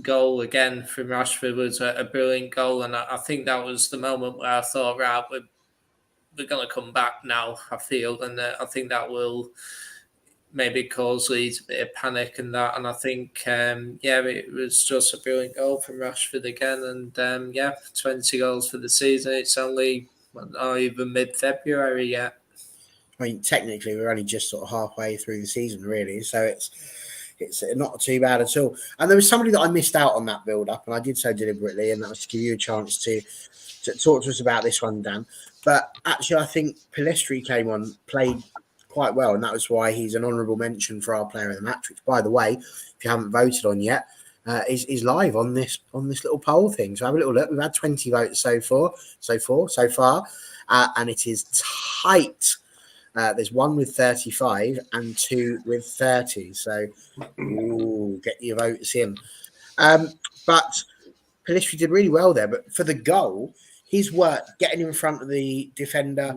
goal again from Rashford was a brilliant goal. And I think that was the moment where I thought, right, we're going to come back now, I feel. And I think that will maybe cause Leeds a bit of panic and that. And I think, it was just a brilliant goal from Rashford again. And 20 goals for the season. It's only not even mid-February yet. I mean, technically, we're only just sort of halfway through the season, really. So it's not too bad at all. And there was somebody that I missed out on that build-up, and I did so deliberately, and that was to give you a chance to talk to us about this one, Dan. But actually, I think Pellistri came on, played quite well, and that was why he's an honourable mention for our player of the match, which, by the way, if you haven't voted on yet, is live on this little poll thing. So have a little look. We've had 20 votes so far, and it is tight. There's one with 35 and two with 30. So get your votes in. But Pellistri did really well there. But for the goal, his work getting in front of the defender,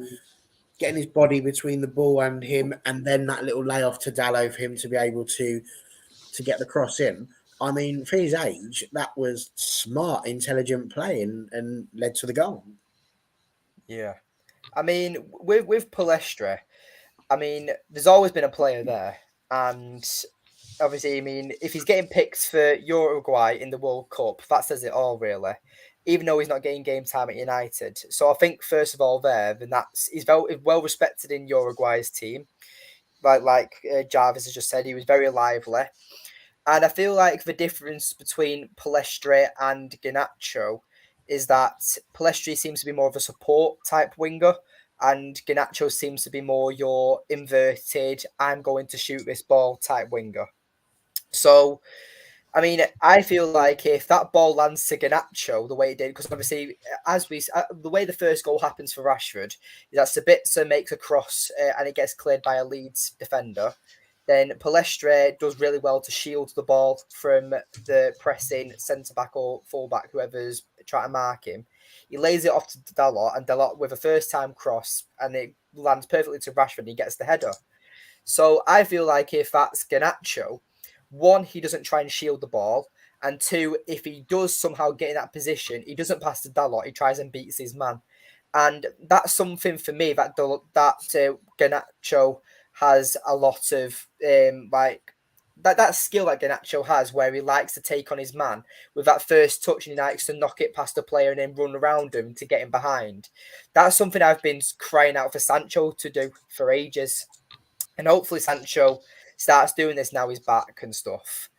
getting his body between the ball and him, and then that little layoff to Dalot for him to be able to get the cross in. I mean, for his age, that was smart, intelligent play and led to the goal. Yeah. I mean, with Pellistri, I mean, there's always been a player there. And obviously, I mean, if he's getting picked for Uruguay in the World Cup, that says it all, really. Even though he's not getting game time at United. So I think, first of all, then he's well respected in Uruguay's team. Like Jarvis has just said, he was very lively. And I feel like the difference between Pellistri and Garnacho is that Pellistri seems to be more of a support type winger, and Garnacho seems to be more your inverted, I'm going to shoot this ball type winger. So, I mean, I feel like if that ball lands to Garnacho the way it did, because obviously, the way the first goal happens for Rashford is that Sabitzer makes a cross and it gets cleared by a Leeds defender. Then Pellistri does really well to shield the ball from the pressing centre-back or full-back, whoever's trying to mark him. He lays it off to Dalot, and Dalot with a first-time cross, and it lands perfectly to Rashford, and he gets the header. So I feel like if that's Garnacho, one, he doesn't try and shield the ball, and two, if he does somehow get in that position, he doesn't pass to Dalot, he tries and beats his man. And that's something for me that Garnacho has a lot of that skill that Garnacho has, where he likes to take on his man with that first touch and he likes to knock it past the player and then run around him to get him behind. That's something I've been crying out for Sancho to do for ages. And hopefully Sancho starts doing this now he's back and stuff.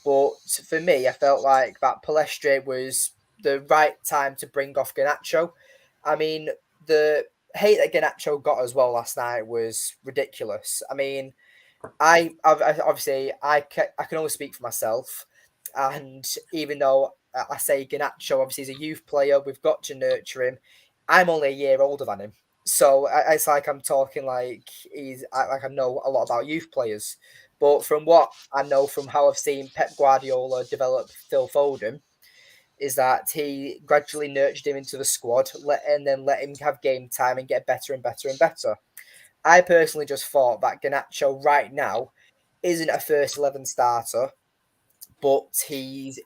But for me, I felt like that Pellistri was the right time to bring off Garnacho. I mean, the hate that Garnacho got as well last night was ridiculous. I mean, I can only speak for myself, and even though I say Garnacho obviously is a youth player, we've got to nurture him. I'm only a year older than him, so it's like I'm talking like I know a lot about youth players. But from what I know, from how I've seen Pep Guardiola develop Phil Foden, is that he gradually nurtured him into the squad and then let him have game time and get better and better and better. I personally just thought that Garnacho right now isn't a first 11 starter, but he's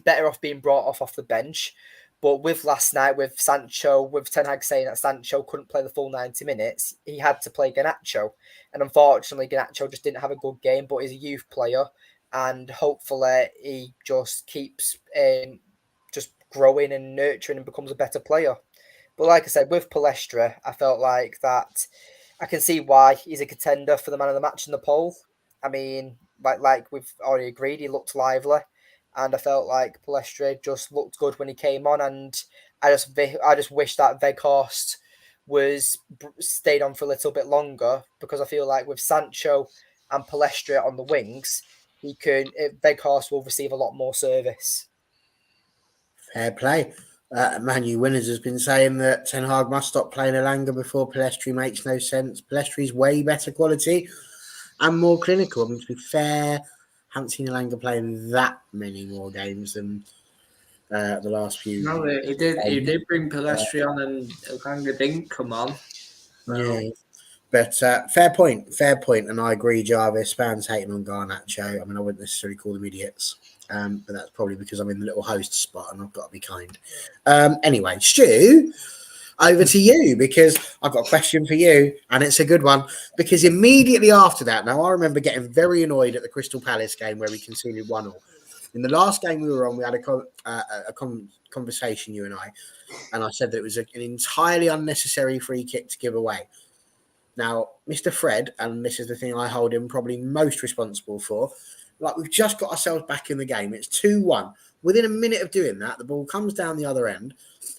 better off being brought off the bench. But with last night, with Sancho, with Ten Hag saying that Sancho couldn't play the full 90 minutes, he had to play Garnacho. And unfortunately, Garnacho just didn't have a good game, but he's a youth player. And hopefully he just keeps just growing and nurturing and becomes a better player. But like I said, with Pellistri, I felt like that I can see why he's a contender for the man of the match in the poll. I mean, like we've already agreed, he looked lively. And I felt like Pellistri just looked good when he came on. And I just wish that Weghorst stayed on for a little bit longer, because I feel like with Sancho and Palestra on the wings, Weghorst will receive a lot more service. Fair play. Man U Winners has been saying that Ten Hag must stop playing Elanga before Palestri makes no sense. Palestri's way better quality and more clinical. I mean, to be fair, haven't seen Elanga playing that many more games than the last few. No, he did bring Palestri on, and Elanga didn't come on. So. Yeah. But fair point, and I agree, Jarvis. Fans hating on Garnacho. I mean, I wouldn't necessarily call them idiots, but that's probably because I'm in the little host spot and I've got to be kind. Anyway, Stu, over to you, because I've got a question for you, and it's a good one, because immediately after that, now I remember getting very annoyed at the Crystal Palace game where we conceded 1-1. In the last game we were on, we had a conversation, you and I said that it was an entirely unnecessary free kick to give away. Now, Mr. Fred, and this is the thing I hold him probably most responsible for, like, we've just got ourselves back in the game. It's 2-1. Within a minute of doing that, the ball comes down the other end,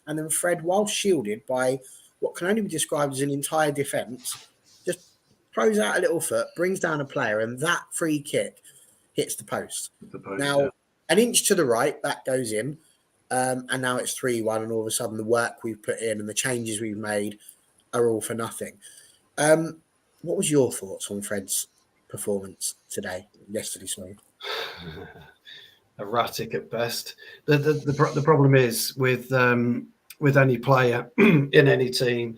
and then Fred, while shielded by what can only be described as an entire defence, just throws out a little foot, brings down a player, and that free kick hits the post. Now, an inch to the right, that goes in, and now it's 3-1, and all of a sudden the work we've put in and the changes we've made are all for nothing. What was your thoughts on Fred's performance yesterday? Sorry. Erratic at best. The problem is with any player in any team,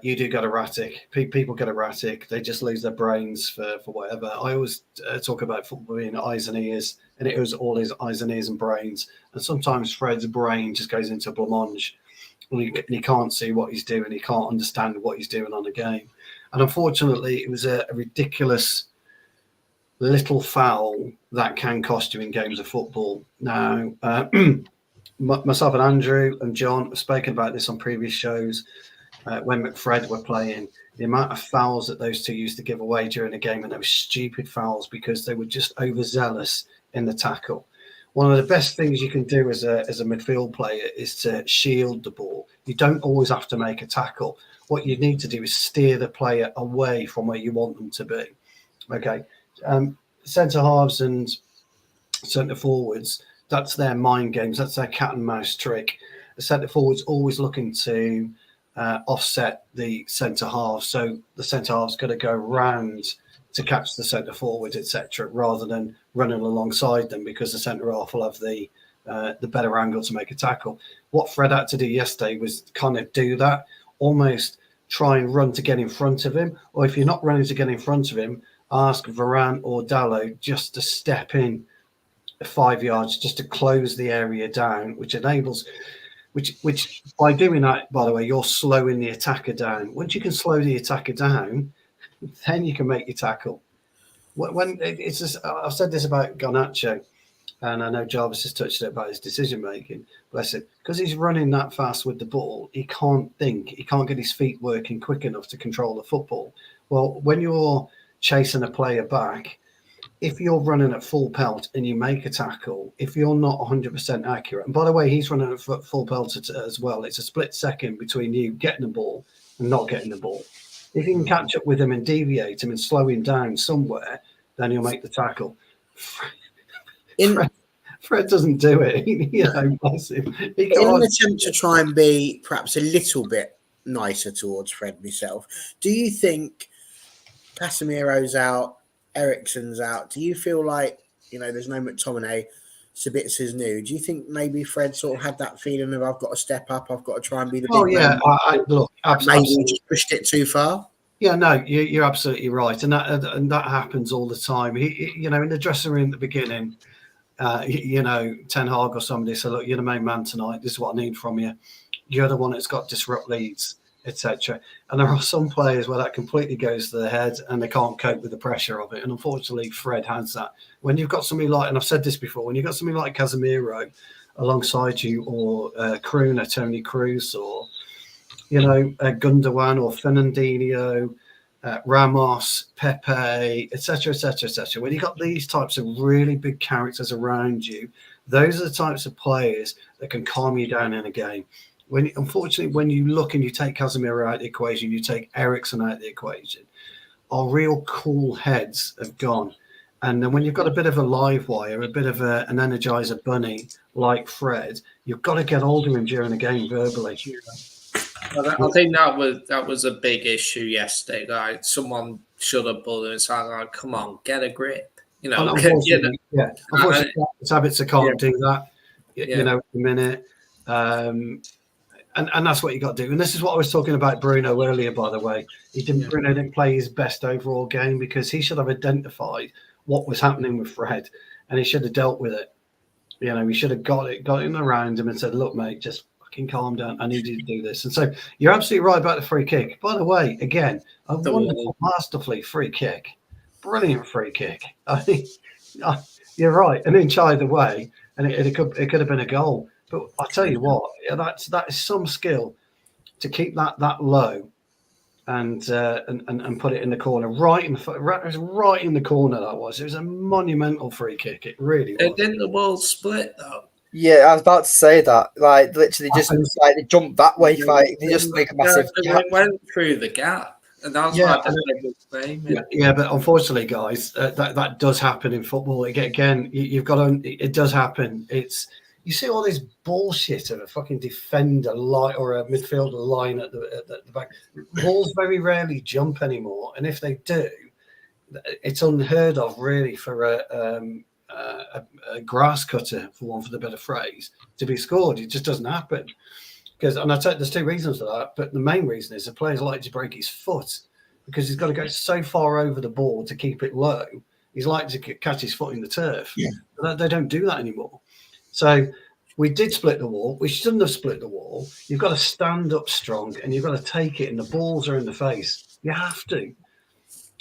you do get erratic. People get erratic. They just lose their brains for whatever. I always talk about football being eyes and ears, and it was all his eyes and ears and brains. And sometimes Fred's brain just goes into blancmange. And he can't see what he's doing. He can't understand what he's doing on the game. And unfortunately, it was a ridiculous little foul that can cost you in games of football. Now, myself and Andrew and John have spoken about this on previous shows when McFred were playing. The amount of fouls that those two used to give away during a game, and they were stupid fouls because they were just overzealous in the tackle. One of the best things you can do as a midfield player is to shield the ball. You don't always have to make a tackle. What you need to do is steer the player away from where you want them to be. Okay. Centre halves and centre forwards, that's their mind games. That's their cat and mouse trick. The centre forwards always looking to offset the centre half. So the centre half's got to go round to catch the centre forward, etc., rather than running alongside them, because the centre half will have the better angle to make a tackle. What Fred had to do yesterday was kind of do that, almost try and run to get in front of him, or if you're not running to get in front of him, ask Varane or Dalot just to step in 5 yards, just to close the area down, which enables, which by doing that, by the way, you're slowing the attacker down. Once you can slow the attacker down, then you can make your tackle. When it's just, I've said this about Garnacho, and I know Jarvis has touched it about his decision making. Bless him, because he's running that fast with the ball, he can't think, he can't get his feet working quick enough to control the football. Well, when you're chasing a player back, if you're running at full pelt and you make a tackle, if you're not 100% accurate, and by the way, he's running at full pelt as well. It's a split second between you getting the ball and not getting the ball. If you can catch up with him and deviate him and slow him down somewhere, then he'll make the tackle. Fred doesn't do it. Bless him. In an attempt to try and be perhaps a little bit nicer towards Fred myself, do you think Casemiro's out, Eriksen's out? Do you feel like, there's no McTominay, Sabitza's new? Do you think maybe Fred sort of had that feeling of, I've got to step up, I've got to try and be the big man? Look, maybe he just pushed it too far? Yeah, no, you're absolutely right, and that happens all the time. He in the dressing room at the beginning, Ten Hag or somebody said, "Look, you're the main man tonight. This is what I need from you. You're the one that's got to disrupt Leeds, etc." And there are some players where that completely goes to their head and they can't cope with the pressure of it. And unfortunately, Fred has that. When you've got somebody like, and I've said this before, when you've got somebody like Casemiro alongside you, or Tony Cruz, or Gundogan or Fernandinho, Ramos, Pepe, etc., etc., etc. When you've got these types of really big characters around you, those are the types of players that can calm you down in a game. Unfortunately, when you look and you take Casemiro out of the equation, you take Eriksen out of the equation, our real cool heads have gone. And then when you've got a bit of a live wire, a bit of an energizer bunny like Fred, you've got to get hold of him during the game verbally. I think that was a big issue yesterday. Like someone should have pulled him and said, like, "Come on, get a grip." Unfortunately, his habits can't do that. You know, at the minute, and that's what you got to do. And this is what I was talking about Bruno earlier. By the way, Bruno didn't play his best overall game because he should have identified what was happening with Fred, and he should have dealt with it. You know, he should have got him around him and said, "Look, mate, just fucking calm down. I need you to do this." And so you're absolutely right about the free kick. By the way, again, a wonderful, masterfully free kick. Brilliant free kick. I think you're right. An inch either way, and it could have been a goal. But I tell you what, that is some skill to keep that low and put it in the corner, right in the corner. That was. It was a monumental free kick. It really was. Didn't the ball split though? Yeah, I was about to say that. Like literally, just like they jumped that way. Like they just make a massive. It went through the gap. And that's but unfortunately, guys, that does happen in football. Again, you've got to. It does happen. You see all this bullshit of a fucking defender or a midfielder line at the back. Balls very rarely jump anymore, and if they do, it's unheard of, really, for a grass cutter, for want of a better phrase, to be scored. It just doesn't happen. And I tell you, there's two reasons for that, but the main reason is the player's likely to break his foot because he's got to go so far over the ball to keep it low. He's likely to catch his foot in the turf. Yeah. But they don't do that anymore. So we did split the wall. We shouldn't have split the wall. You've got to stand up strong and you've got to take it, and the balls are in the face. You have to.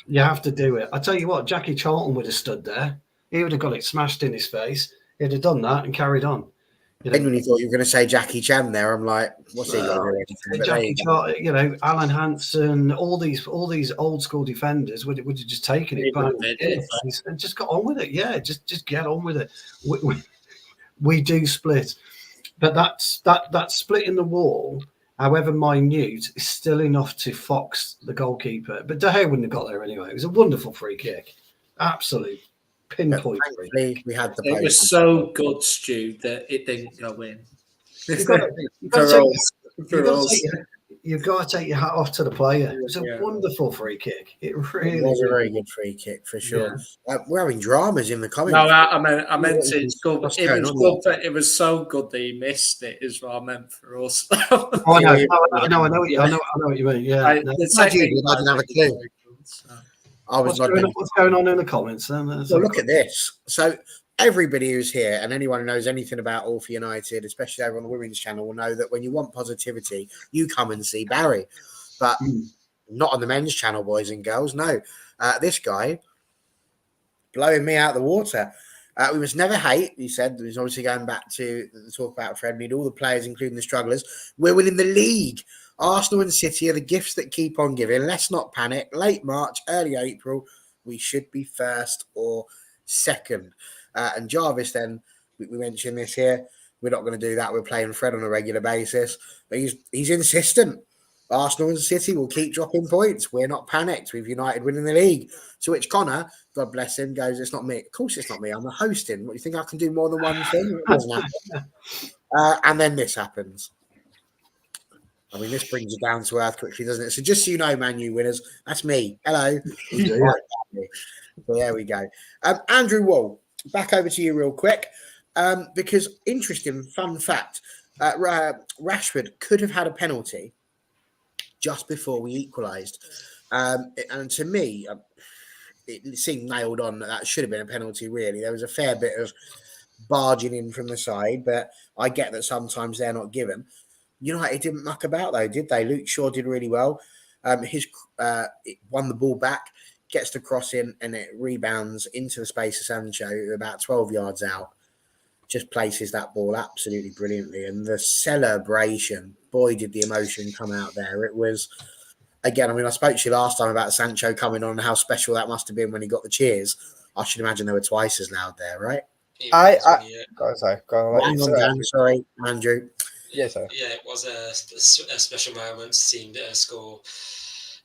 You have to do it. I tell you what, Jackie Charlton would have stood there. He would have got it smashed in his face. He'd have done that and carried on. Then when you thought you were going to say Jackie Chan there, I'm like, what's he going to do? Jackie Chan, Alan Hansen, all these old school defenders would have just taken it back and just got on with it. Yeah, just get on with it. We do split, but that split in the wall, however minute, is still enough to fox the goalkeeper. But De Gea wouldn't have got there anyway. It was a wonderful free kick, absolute pinpoint. We had the. It was so good, Stu, that it didn't go in. You've got to take your hat off to the player. It was a wonderful free kick. It really was a very good free kick for sure. Yeah. We're having dramas in the comments. No, I meant it's good. It was so good that he missed it. Is what I meant for us. I know what you mean. Yeah, I didn't have a clue. What's going on in the comments then? Well, look at this. So everybody who's here and anyone who knows anything about All for United, especially over on the women's channel, will know that when you want positivity, you come and see Barry. But not on the men's channel, boys and girls. No. This guy blowing me out of the water. We must never hate, he said. He's obviously going back to the talk about Fred. We need all the players, including the strugglers. We're winning the league. Arsenal and City are the gifts that keep on giving. Let's not panic. Late March, early April, we should be first or second. And Jarvis, then, we mentioned this here. We're not going to do that. We're playing Fred on a regular basis. But he's insistent. Arsenal and City will keep dropping points. We're not panicked. We've United winning the league. To which Connor, God bless him, goes, it's not me. Of course it's not me. I'm the hosting. What, do you think I can do more than one thing? It doesn't happen. And then this happens. I mean, this brings you down to earth quickly, doesn't it? So just so you know, Man U winners, that's me. Hello. So there we go. Andrew Wall, back over to you real quick. Because interesting fun fact, Rashford could have had a penalty just before we equalised. And to me, it seemed nailed on that should have been a penalty, really. There was a fair bit of barging in from the side, but I get that sometimes they're not given. United didn't muck about, though, did they? Luke Shaw did really well. It won the ball back, gets the cross in, and it rebounds into the space of Sancho, about 12 yards out. Just places that ball absolutely brilliantly. And the celebration, boy, did the emotion come out there. It was, again, I mean, I spoke to you last time about Sancho coming on and how special that must have been when he got the cheers. I should imagine they were twice as loud there, right? Sorry, Sorry, Andrew. Yes, sir. Yeah, it was a special moment to see him score.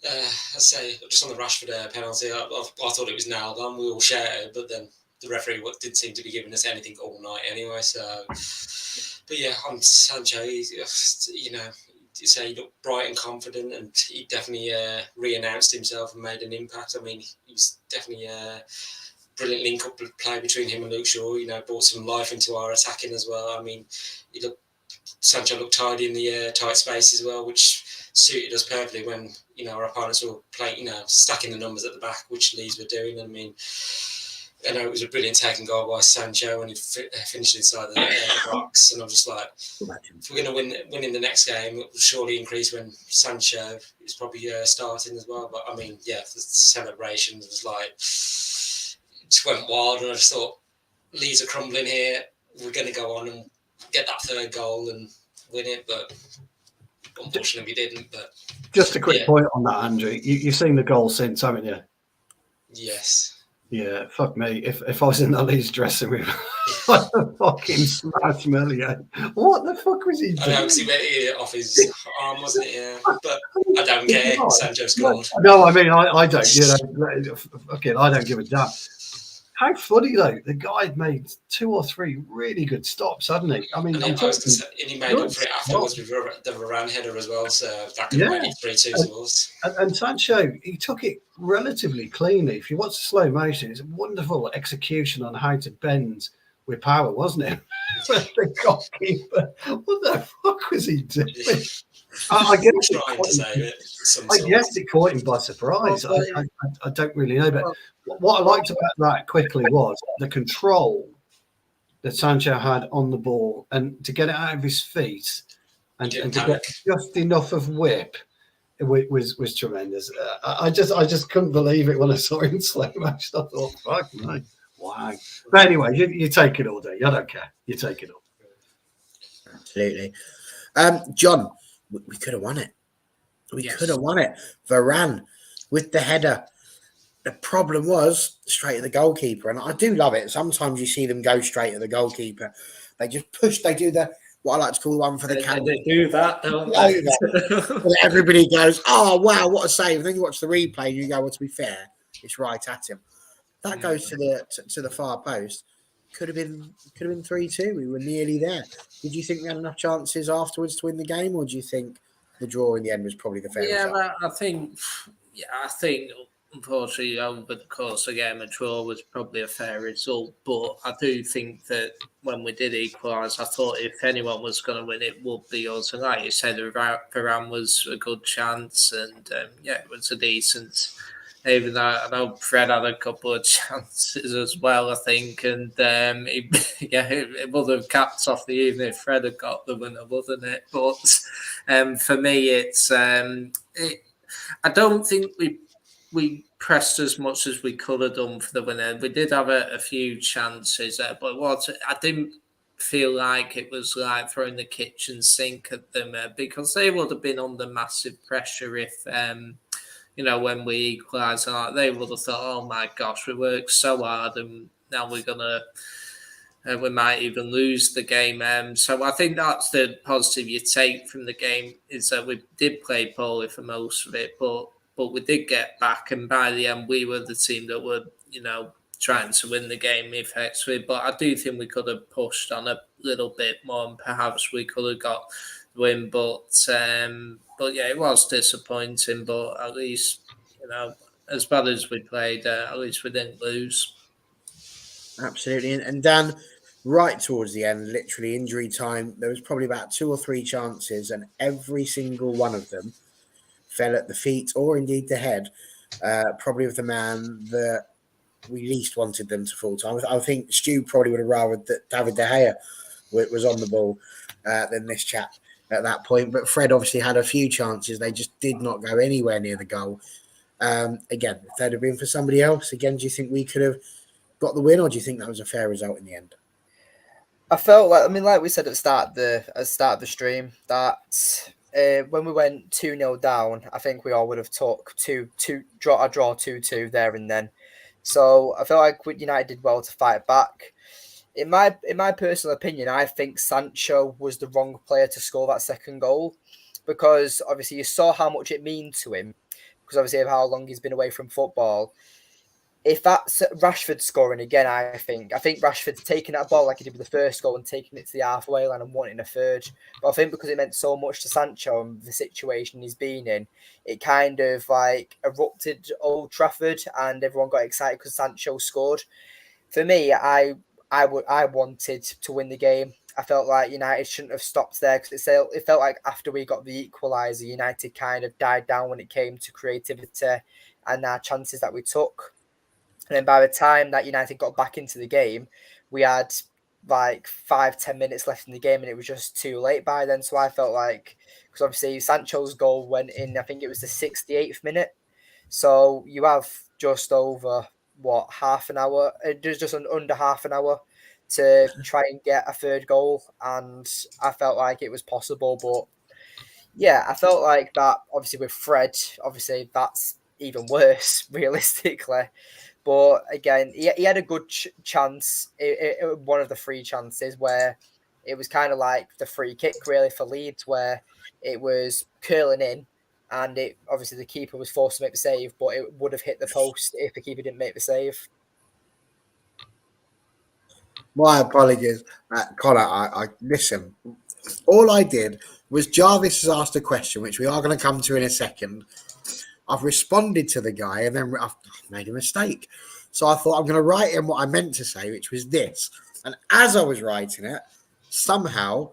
I'd say just on the Rashford penalty, I thought it was nailed on. We all shouted, but then the referee didn't seem to be giving us anything all night anyway. So, but yeah, on Sancho, you know, you say he looked bright and confident, and he definitely re-announced himself and made an impact. I mean, he was definitely a brilliant link-up play between him and Luke Shaw. You know, brought some life into our attacking as well. I mean, Sancho looked tidy in the tight space as well, which suited us perfectly when our opponents were playing, stacking the numbers at the back, which Leeds were doing. I mean, I know it was a brilliant taking goal by Sancho when he finished inside the box, and I'm just like, if we're going to win in the next game, it will surely increase when Sancho is probably starting as well. But I mean, yeah, the celebrations was like, it just went wild, and I just thought, Leeds are crumbling here. We're going to go on and get that third goal and win it, but unfortunately we didn't. But just a quick point on that, Andrew. You've seen the goal since, haven't you? Yes. Yeah, fuck me. If I was in the Leeds dressing room, I'd fucking smash Melia. What the fuck was he doing? I know, because he went off his arm, wasn't it? Yeah. But I don't care. Sancho scored. No, I mean, I don't. Fucking, I don't give a damn. How funny though! The guy made 2 or 3 really good stops, hadn't he? I mean, and he made up for it afterwards with the Varane header as well, so that could have made it 3-2 to us. And Sancho, he took it relatively cleanly. If you watch the slow motion, it's a wonderful execution on how to bend with power, wasn't it? The goalkeeper, what the fuck was he doing? I guess it caught him by surprise. I don't really know, but what I liked about that quickly was the control that Sancho had on the ball, and to get it out of his feet and to get just enough of whip was tremendous. I just couldn't believe it when I saw it in slow motion. I thought, fuck no, wow. But anyway, you take it all day. I don't care. You take it all. Absolutely. John, we could have won it. We could have won it. Varane with the header. The problem was straight at the goalkeeper. And I do love it. Sometimes you see them go straight at the goalkeeper. They just push. They do what I like to call one for the camera. They do that, don't they? Everybody goes, oh, wow, what a save. And then you watch the replay and you go, well, to be fair, it's right at him. That goes to the far post. Could have been 3-2. We were nearly there. Did you think we had enough chances afterwards to win the game, or do you think the draw in the end was probably the fair result? I think unfortunately over the course of the game, a draw was probably a fair result. But I do think that when we did equalise, I thought if anyone was going to win, it would be us. And like you said, Varane was a good chance, and it was a decent. Even though I know Fred had a couple of chances as well, I think, and it would have capped off the evening if Fred had got the winner, wouldn't it? But for me, it's I don't think we pressed as much as we could have done for the winner. We did have a few chances, but I didn't feel like it was like throwing the kitchen sink at them because they would have been under massive pressure if. When we equalised, they would have thought, oh my gosh, we worked so hard and now we're going to, we might even lose the game. So I think that's the positive you take from the game is that we did play poorly for most of it, but we did get back. And by the end, we were the team that were, trying to win the game effectively. But I do think we could have pushed on a little bit more and perhaps we could have got the win. But yeah, it was disappointing. But at least, as bad as we played, at least we didn't lose. Absolutely. And Dan, right towards the end, literally injury time, there was probably about 2 or 3 chances, and every single one of them fell at the feet or indeed the head, probably of the man that we least wanted them to fall to. I think Stu probably would have rather that David De Gea was on the ball than this chap at that point. But Fred obviously had a few chances. They just did not go anywhere near the goal. Again, if that had been for somebody else, again, do you think we could have got the win, or do you think that was a fair result in the end? I felt like we said at the start of the stream, that when we went 2-0 down, I think we all would have took a draw 2-2 there and then. So I feel like United did well to fight back. In my personal opinion, I think Sancho was the wrong player to score that second goal, because obviously you saw how much it means to him, because obviously of how long he's been away from football. If that's Rashford scoring again, I think Rashford's taking that ball like he did with the first goal and taking it to the halfway line and wanting a third. But I think because it meant so much to Sancho and the situation he's been in, it kind of like erupted Old Trafford and everyone got excited because Sancho scored. For me, I wanted to win the game. I felt like United shouldn't have stopped there, because it felt like after we got the equaliser, United kind of died down when it came to creativity and our chances that we took. And then by the time that United got back into the game, we had like 5-10 minutes left in the game, and it was just too late by then. So I felt like, because obviously Sancho's goal went in, I think it was the 68th minute. So you have just over half an hour, just under half an hour to try and get a third goal, and I felt like it was possible. But yeah, I felt like that. Obviously with Fred, obviously that's even worse realistically. But again, he had a good chance. One of the three chances where it was kind of like the free kick really for Leeds, where it was curling in, and it obviously the keeper was forced to make the save, but it would have hit the post if the keeper didn't make the save. My apologies, Connor. I listen. All I did was Jarvis has asked a question, which we are going to come to in a second. I've responded to the guy, and then I've made a mistake. So I thought I'm going to write in what I meant to say, which was this. And as I was writing it, somehow,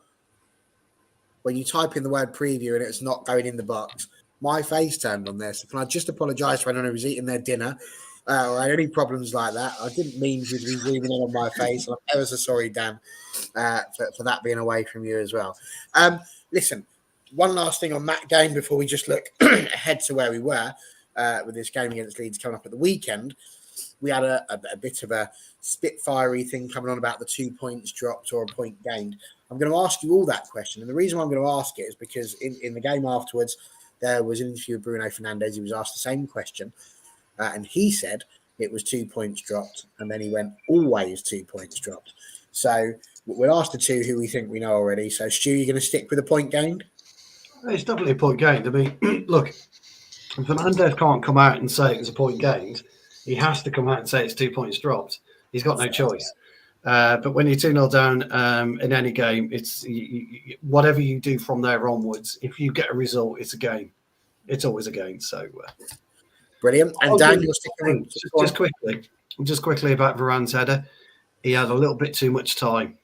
when you type in the word preview and it's not going in the box, my face turned on there. So can I just apologise for anyone who was eating their dinner or had any problems like that? I didn't mean to be zooming in on my face. I'm ever so sorry, Dan, for that being away from you as well. Listen, one last thing on that game before we just look ahead to where we were with this game against Leeds coming up at the weekend. We had a bit of a spitfirey thing coming on about the 2 points dropped or a point gained. I'm going to ask you all that question. And the reason why I'm going to ask it is because in the game afterwards, there was an interview with Bruno Fernandes. He was asked the same question. And he said it was 2 points dropped. And then he went, always 2 points dropped. So we'll ask the two who we think we know already. So, Stu, you're going to stick with the point gained? It's definitely a point gained. I mean, look, Fernandes can't come out and say it was a point gained. He has to come out and say it's 2 points dropped. He's got no choice. But when you're 2-0 down in any game, it's whatever you do from there onwards. If you get a result, it's a game. It's always a game. So brilliant. And Dan, you're sticking just quickly about Varane's header. He had a little bit too much time.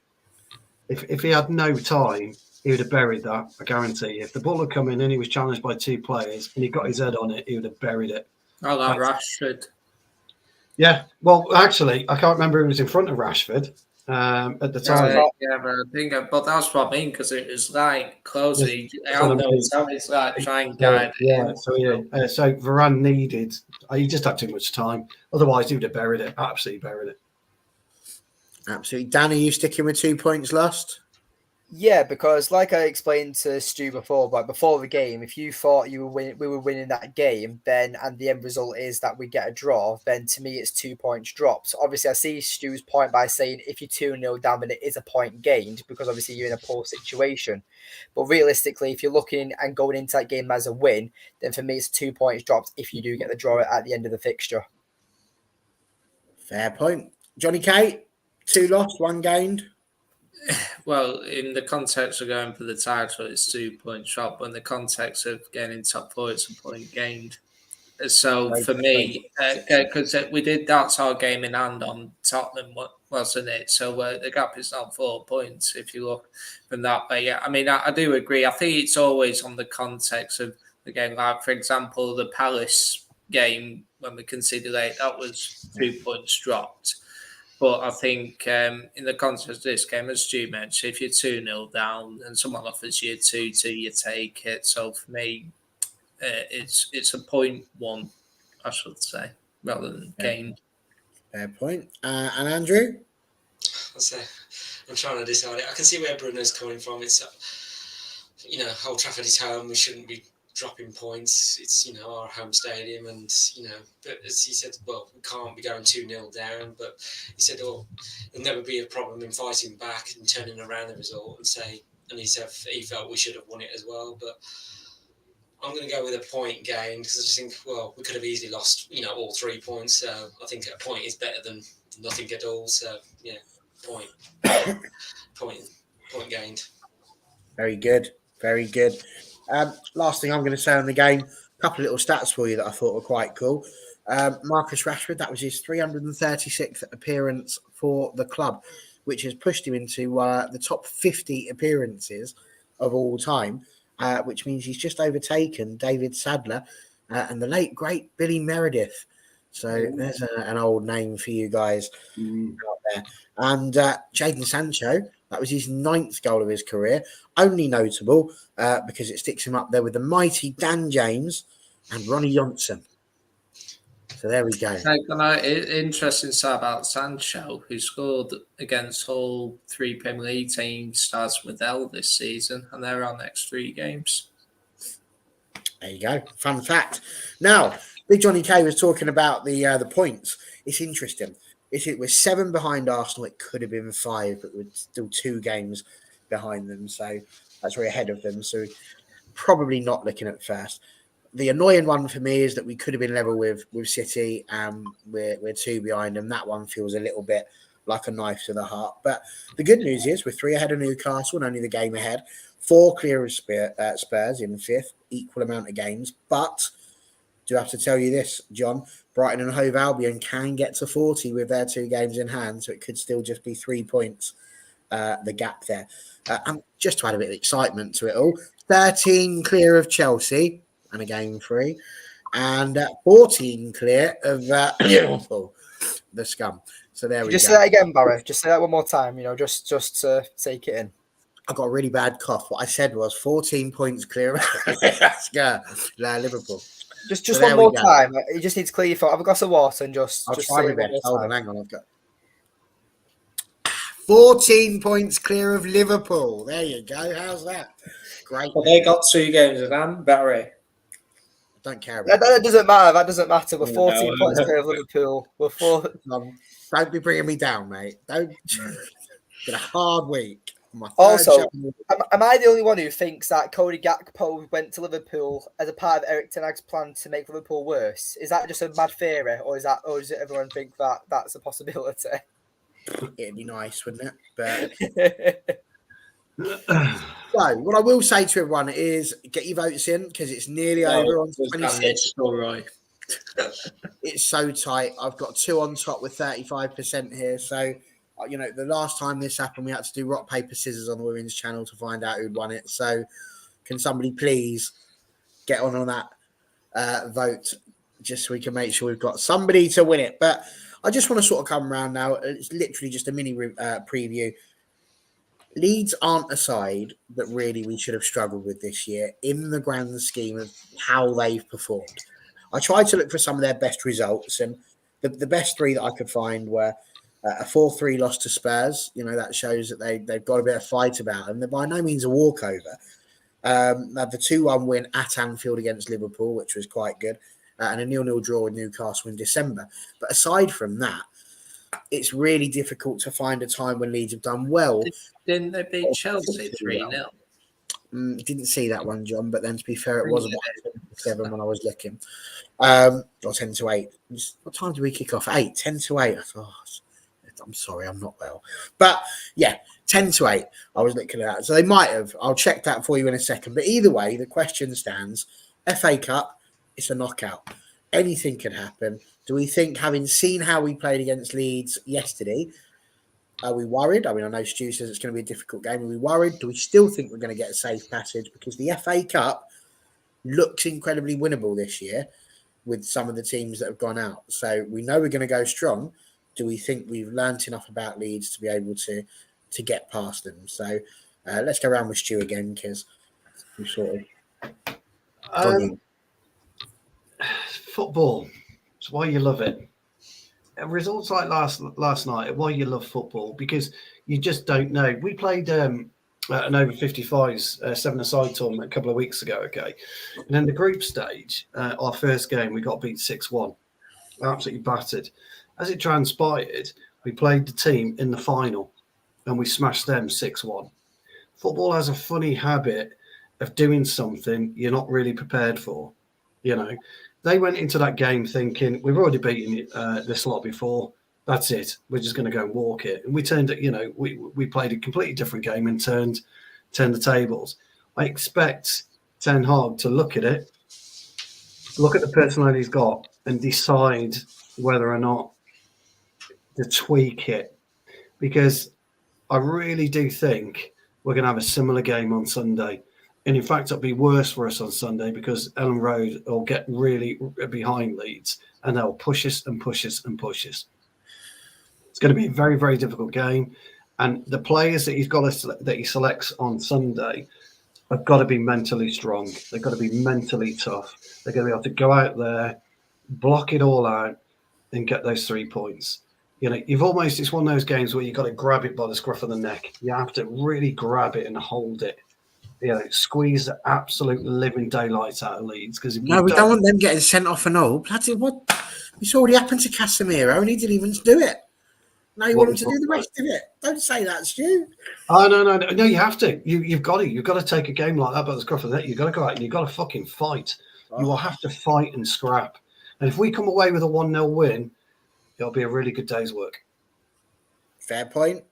If he had no time, he would have buried that. I guarantee. If the ball had come in and he was challenged by two players and he got his head on it, he would have buried it. I like Rashford. Yeah, well, actually, I can't remember who was in front of Rashford at the time. But that's what I mean, because it was like close. It's like trying to guide. So Varane needed. He just had too much time. Otherwise, he would have buried it. Absolutely buried it. Absolutely, Dan. Are you sticking with 2 points lost? Yeah, because like I explained to Stu before, but before the game, if you thought we were winning that game, then and the end result is that we get a draw, then to me it's 2 points dropped. Obviously, I see Stu's point by saying if you're 2-0 down, then it is a point gained because obviously you're in a poor situation. But realistically, if you're looking and going into that game as a win, then for me it's 2 points dropped if you do get the draw at the end of the fixture. Fair point. Johnny K, 2 lost, 1 gained. Well, in the context of going for the title, it's 2 points dropped. But in the context of getting top 4, it's a point gained. So for me, because that's our game in hand on Tottenham, wasn't it? So the gap is now 4 points if you look from that way. Yeah, I mean, I do agree. I think it's always on the context of the game. Like, for example, the Palace game, when we conceded late, that was 2 points dropped. But I think in the context of this game, as Stu mentioned, if you're 2-0 down and someone offers you 2-2, you take it. So for me, it's a 0.1, I should say, rather than gained. Fair point. And Andrew? I'm trying to decide it. I can see where Bruno's coming from. It's, Old Trafford is home. We shouldn't be dropping points. It's, our home stadium, and, but as he said, well, we can't be going 2-0 down, but he said, there'll never be a problem in fighting back and turning around the result and he said he felt we should have won it as well, but I'm going to go with a point gained because I just think, well, we could have easily lost, all 3 points. So I think a point is better than nothing at all. So, yeah, point gained. Very good. Very good. Last thing I'm going to say on the game, a couple of little stats for you that I thought were quite cool. Marcus Rashford, that was his 336th appearance for the club, which has pushed him into the top 50 appearances of all time, which means he's just overtaken David Sadler and the late, great Billy Meredith. So there's an old name for you guys out there. And Jadon Sancho, that was his 9th goal of his career. Only notable because it sticks him up there with the mighty Dan James and Ronnie Johnson. So there we go. Interesting stat about Sancho, who scored against all 3 Premier League teams, starts with L this season, and they're our next 3 games. There you go. Fun fact. Now, Big Johnny K was talking about the points. It's interesting. We're 7 behind Arsenal. It could have been 5, but we're still 2 games behind them. So that's we're ahead of them. So probably not looking at first. The annoying one for me is that we could have been level with City. We're 2 behind them. That one feels a little bit like a knife to the heart. But the good news is we're 3 ahead of Newcastle and only the game ahead. 4 clear of Spurs in 5th, equal amount of games. But do have to tell you this, John, Brighton and Hove Albion can get to 40 with their 2 games in hand, so it could still just be 3 points, the gap there. And just to add a bit of excitement to it all, 13 clear of Chelsea and a game free, and 14 clear of Liverpool, the scum. So there we go. Just say that again, Barry. Just say that one more time, just to take it in. I got a really bad cough. What I said was 14 points clear of Liverpool. Just so one more time. You just need to clear your throat. Have a glass of water and I'll try my best. Hold on, hang on. I've got 14 points clear of Liverpool. There you go. How's that? Great. Well, they got 2 games in hand, Barry. I don't care about that. Doesn't matter. That doesn't matter. We're 14 points clear of Liverpool. We're 4. Don't be bringing me down, mate. Don't. Been a hard week. Also, am I the only one who thinks that Cody Gakpo went to Liverpool as a part of Eric Ten Hag's plan to make Liverpool worse? Is that just a mad theory, or does everyone think that that's a possibility? It'd be nice, wouldn't it? But so, what I will say to everyone is get your votes in because it's nearly over on 26. All right. It's so tight. I've got 2 on top with 35% here, so. The last time this happened, we had to do rock, paper, scissors on the women's channel to find out who'd won it. So can somebody please get on that vote just so we can make sure we've got somebody to win it. But I just want to sort of come around now. It's literally just a mini preview. Leeds aren't a side that really we should have struggled with this year in the grand scheme of how they've performed. I tried to look for some of their best results, and the best 3 that I could find were a 4-3 loss to Spurs. That shows that they've got a bit of fight about them. They're by no means a walkover. The 2-1 win at Anfield against Liverpool, which was quite good, and a 0-0 draw with Newcastle in December. But aside from that, it's really difficult to find a time when Leeds have done well. Didn't they beat Chelsea 3-0? Didn't see that one, John, but then to be fair, it was about 7 when I was looking. Or 10-8. What time did we kick off? 8, 10-8. I thought, I'm sorry, I'm not well. But yeah, 10-8. I was looking at that. So they might have. I'll check that for you in a second. But either way, the question stands. FA Cup, it's a knockout. Anything can happen. Do we think, having seen how we played against Leeds yesterday, are we worried? I mean, I know Stu says it's going to be a difficult game. Are we worried? Do we still think we're going to get a safe passage? Because the FA Cup looks incredibly winnable this year with some of the teams that have gone out. So we know we're going to go strong. Do we think we've learnt enough about Leeds to be able to get past them? So let's go around with Stu again because we sort of football. It's why you love it. Results like last night, why you love football, because you just don't know. We played an over 55s 7-a-side tournament a couple of weeks ago. Okay, and in the group stage, our first game we got beat 6-1, absolutely battered. As it transpired, we played the team in the final, and we smashed them 6-1. Football has a funny habit of doing something you're not really prepared for. You know, they went into that game thinking we've already beaten this lot before. That's it. We're just going to go and walk it. And we turned it. You know, we played a completely different game and turned the tables. I expect Ten Hag to look at it, look at the personnel he's got, and decide whether or not to tweak it, because I really do think we're going to have a similar game on Sunday. And in fact, it'll be worse for us on Sunday because Elland Road will get really behind Leeds and they'll push us and push us and push us. It's going to be a very, very difficult game. And the players that that he selects on Sunday have got to be mentally strong. They've got to be mentally tough. They're going to be able to go out there, block it all out, and get those 3 points. You know, it's one of those games where you've got to grab it by the scruff of the neck. You have to really grab it and hold it. You know, squeeze the absolute living daylights out of Leeds. Because no, we don't want them getting sent off and all. Bloody what? It's already happened to Casemiro and he didn't even do it. Now you want him to do the rest of it. Don't say that, Stu. Oh, no, you have to. You've got to. You've got to take a game like that by the scruff of the neck. You've got to go out and you've got to fucking fight. You will have to fight and scrap. And if we come away with a 1-0 win, it'll be a really good day's work. Fair point.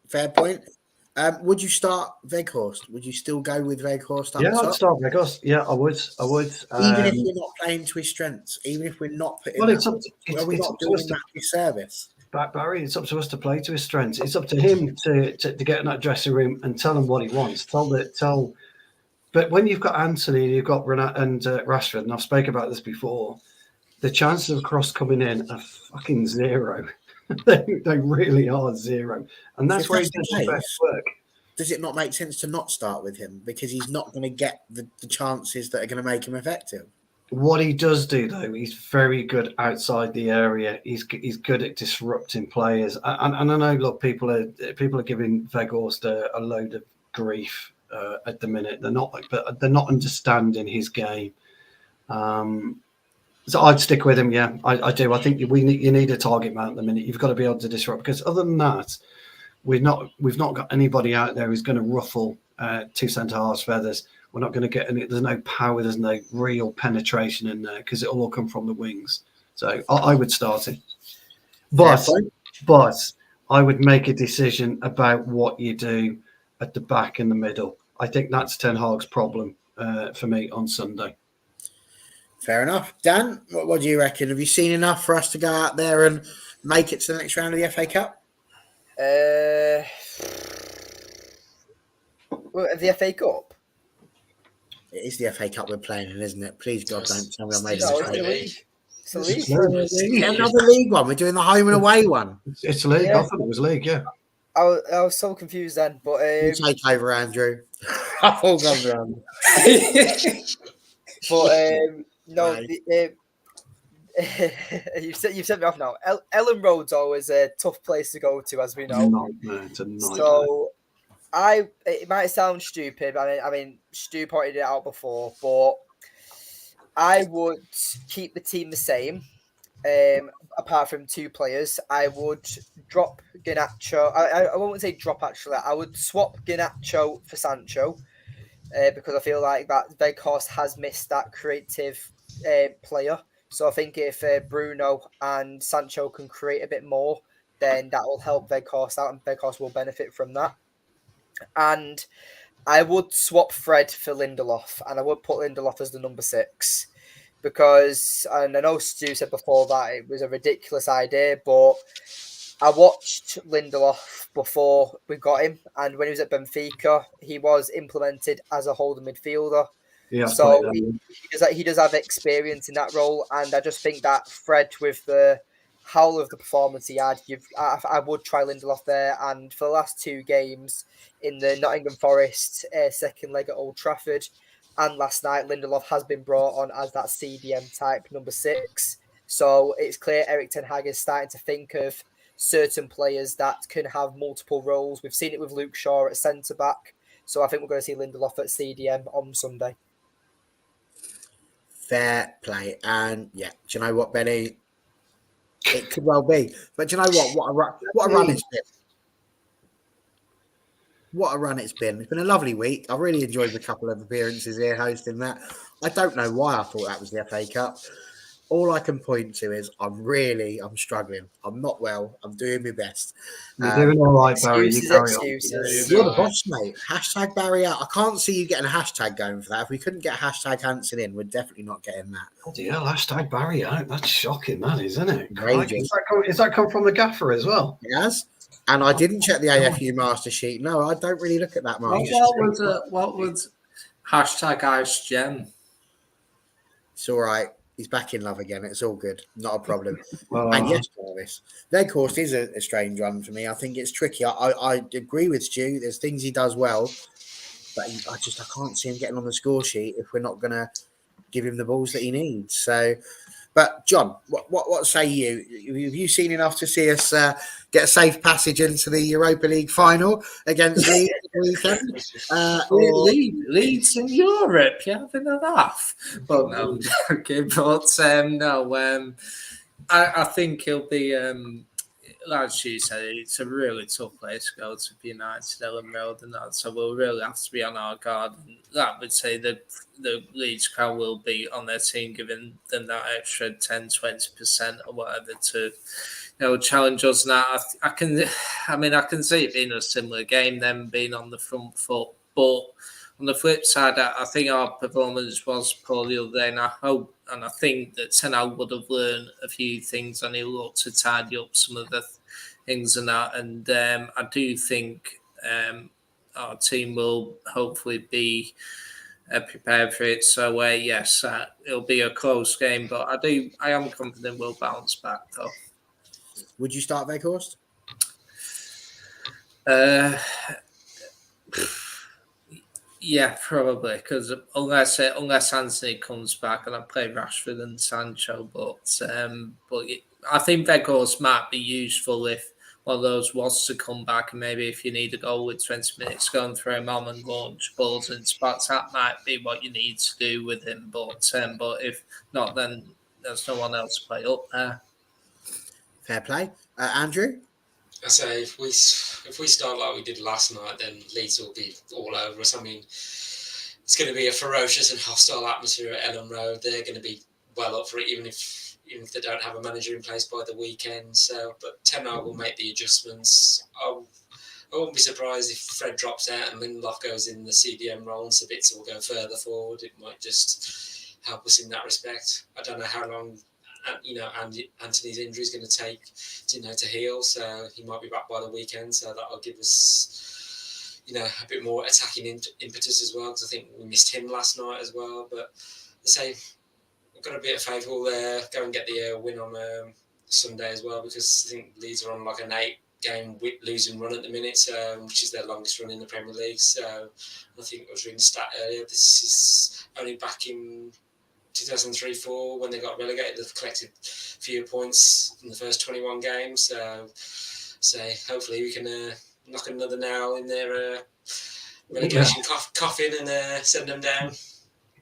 Would you start Weghorst? Would you still go with Weghorst? Yeah, I'd start Weghorst. Yeah, I would. Even if we're not playing to his strengths, even if we're not putting it's up to us that service. Barry, it's up to us to play to his strengths. It's up to him to get in that dressing room and tell him what he wants. But when you've got Anthony and you've got Renat and Rashford, and I've spoken about this before, the chances of cross coming in are fucking zero. they really are zero. And that's where he does the best work. Does it not make sense to not start with him? Because he's not going to get the chances that are going to make him effective. What he does do, though, he's very good outside the area. He's good at disrupting players. And I know, look, people are giving Weghorst a load of grief at the minute. They're not understanding his game. So I'd stick with him. Yeah, I do. I think you need a target man at the minute. You've got to be able to disrupt, because other than that, we've not got anybody out there who's going to ruffle 2 centre halves feathers. We're not going to get any. There's no power. There's no real penetration in there because it'll all come from the wings. So I would start it, but I would make a decision about what you do at the back and the middle. I think that's Ten Hag's problem for me on Sunday. Fair enough. Dan, what do you reckon? Have you seen enough for us to go out there and make it to the next round of the FA Cup? The FA Cup? It is the FA Cup we're playing in, isn't it? Please, God, don't tell me I made a mistake. It's a league. Another league one. We're doing the home and away one. It's a league. Yeah. I thought it was league, yeah. I was so confused then, but... You take over, Andrew. I've all gone wrong. But... No, you've set me off now. Elland Road's always a tough place to go to, as we know. It's a nightmare. So, it might sound stupid. I mean, Stu pointed it out before, but I would keep the team the same. Apart from 2 players, I would drop Garnacho. I won't say drop, actually. I would swap Garnacho for Sancho because I feel like that Weghorst has missed that creative player. So I think if Bruno and Sancho can create a bit more, then that will help Weghorst out, and Weghorst will benefit from that. And I would swap Fred for Lindelof, and I would put Lindelof as the number 6 because, and I know Stu said before that it was a ridiculous idea, but I watched Lindelof before we got him, and when he was at Benfica, he was implemented as a holding midfielder. Yeah, so he does have experience in that role, and I just think that Fred, with the howl of the performance he had, I would try Lindelof there. And for the last 2 games in the Nottingham Forest second leg at Old Trafford, and last night, Lindelof has been brought on as that CDM type number 6. So it's clear Erik ten Hag is starting to think of certain players that can have multiple roles. We've seen it with Luke Shaw at centre back. So I think we're going to see Lindelof at CDM on Sunday. Fair play. And yeah, do you know what, Benny? It could well be. But do you know what? What a run it's been. What a run it's been. It's been a lovely week. I really enjoyed the couple of appearances here hosting that. I don't know why I thought that was the FA Cup. All I can point to is I'm struggling. I'm not well. I'm doing my best. You're doing all right, Barry. You carry Excuses. You're the boss, mate. Hashtag Barry out. I can't see you getting a hashtag going for that. If we couldn't get hashtag Hanson in, we're definitely not getting that. Bloody hell, hashtag Barry out. That's shocking, that is, isn't it? Raging. Is that come from the gaffer as well? It has. And I didn't check the AFU master sheet. No, I don't really look at that master sheet. What was hashtag Ice Gem? It's all right. He's back in love again. It's all good. Not a problem. Well, And yes, Jarvis. Weghorst is a strange one for me. I think it's tricky. I agree with Stu. There's things he does well, but I can't see him getting on the score sheet if we're not going to give him the balls that he needs. So, but John, what say you? Have you seen enough to see us get a safe passage into the Europa League final against Leeds the weekend? Leeds in Europe, you're having a laugh. But no, okay, but no, I think he'll be, like you said, it's a really tough place to go to be United, Elland Road and that, so we'll really have to be on our guard. And that would say that the Leeds crowd will be on their team, giving them that extra 10-20% or whatever to challenge us. And that I can see it being a similar game, them being on the front foot. But on the flip side, I think our performance was poor the other day, and I hope and I think that Ten Hag would have learned a few things, and he'll look to tidy up some of the things and that. And I do think our team will hopefully be prepared for it. So yes, it'll be a close game, but I am confident we'll bounce back though. Would you start Weghorst? Yeah, probably, because unless Anthony comes back and I play Rashford and Sancho, but I think Weghorst might be useful if one of those was to come back, and maybe if you need a goal with 20 minutes, go and throw him on and launch balls and spots. That might be what you need to do with him, but if not, then there's no one else to play up there. Fair play, Andrew. I say if we start like we did last night, then Leeds will be all over us. I mean, it's going to be a ferocious and hostile atmosphere at Elland Road. They're going to be well up for it, even if they don't have a manager in place by the weekend. So, but Ten Hag will make the adjustments. I won't be surprised if Fred drops out and Lindelof goes in the CDM role and Sabitzer will go further forward. It might just help us in that respect. I don't know how long. Anthony's injury is going to take, to heal. So he might be back by the weekend. So that'll give us, a bit more attacking impetus as well. Because I think we missed him last night as well. But the same, we've got a bit of favourable there. Go and get the win on Sunday as well. Because I think Leeds are on like an 8-game losing run at the minute, which is their longest run in the Premier League. So I think I was reading a stat earlier. This is only back in 2003-04 when they got relegated. They've collected fewer points in the first 21 games. So hopefully we can knock another nail in their relegation coffin and send them down.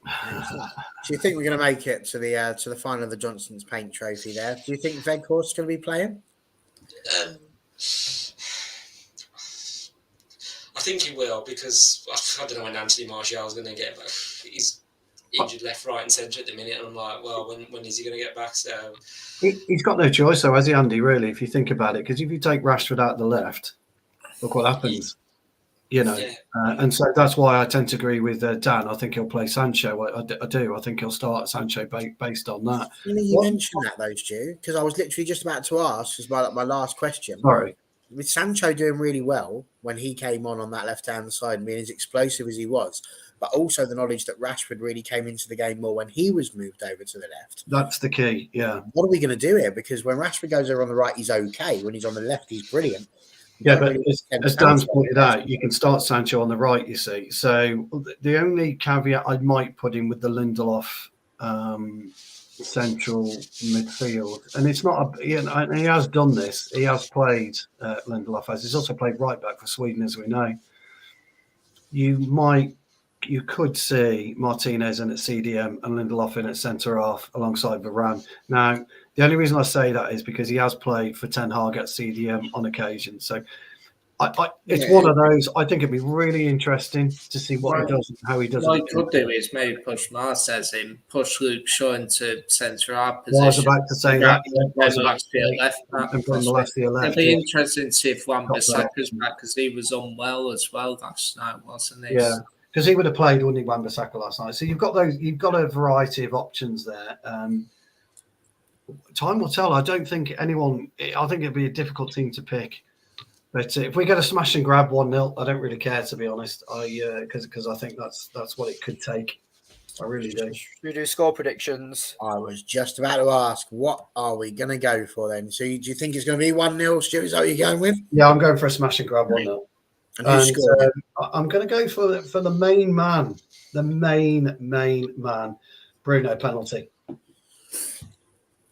Do you think we're going to make it to the final of the Johnson's Paint Trophy there? Do you think Weghorst is going to be playing? I think he will, because I don't know when Anthony Martial is going to get back. He's injured left, right and centre at the minute, and I'm like, well, when is he going to get back? So he's got no choice though, has he, Andy, really, if you think about it? Because if you take Rashford out the left, look what happens. And so that's why I tend to agree with Dan. I think he'll play Sancho. I do. I think he'll start Sancho based on that. You mentioned that though, Stu, because I was literally just about to ask as my last question. Sorry. With Sancho doing really well when he came on that left-hand side, being as explosive as he was, but also the knowledge that Rashford really came into the game more when he was moved over to the left. That's the key, yeah. What are we going to do here? Because when Rashford goes over on the right, he's okay. When he's on the left, he's brilliant. Yeah, but as Dan's pointed out, you can start Sancho on the right, you see. So the only caveat I might put in with the Lindelof central midfield, and it's not and he has done this. He has played Lindelof, as he's also played right back for Sweden, as we know. you could see Martinez in at CDM and Lindelof in at centre half alongside Varane. Now, the only reason I say that is because he has played for Ten Hag at CDM on occasion. So it's one of those. I think it'd be really interesting to see what he does and how he does it. What he could do is maybe push Marseille in, push Luke Shaw into centre half position. Well, I was about to say that. It'd be interesting to see if Wan-Bissaka's back, because he was unwell as well last night, wasn't he? Yeah, because he would have played, wouldn't he, Wan-Bissaka last night? So you've got a variety of options there. Time will tell. I think it'd be a difficult team to pick. But if we get a smash and grab 1-0, I don't really care, to be honest. Because I think that's what it could take. I really do. Should we do score predictions? I was just about to ask, what are we going to go for then? So do you think it's going to be 1-0, Stuart? Is that what you're going with? Yeah, I'm going for a smash and grab 1-0. And who's scoring? I'm going to go for the main man, Bruno penalty.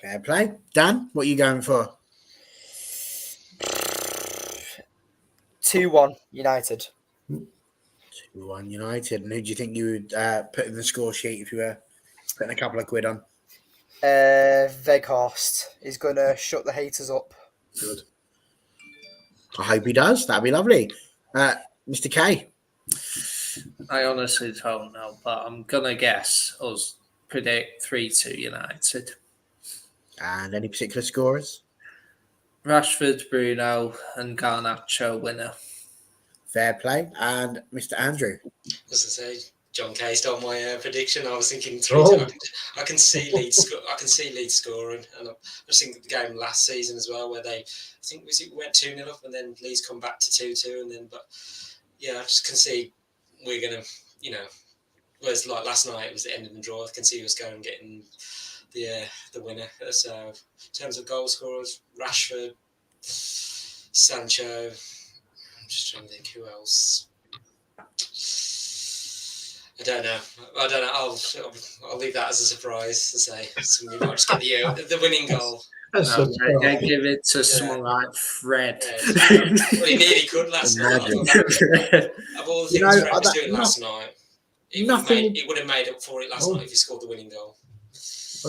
Fair play. Dan, what are you going for? 2-1 United. 2-1 United. And who do you think you would put in the score sheet if you were putting a couple of quid on? Weghorst is going to shut the haters up. Good. I hope he does. That'd be lovely. Mr. K. I honestly don't know, but I'm going to guess us predict 3-2 United. And any particular scorers? Rashford, Bruno, and Garnacho winner. Fair play. And Mr. Andrew. As I say, John K stole my prediction. I was thinking 3-2. I can see Leeds. I can see Leeds scoring, and I was thinking the game last season as well, where I think we went 2-0 up, and then Leeds come back to 2-2, and then. But yeah, I just can see we're gonna, whereas like last night it was the end of the draw. I can see us going and getting the winner. So in terms of goal scorers, Rashford, Sancho. I'm just trying to think who else. I don't know. I'll leave that as a surprise to say. Somebody might just get the winning goal. Give it to someone like Fred. Well, he nearly could last night. Of all the things Fred was doing last night, it would have made up for it last night if he scored the winning goal.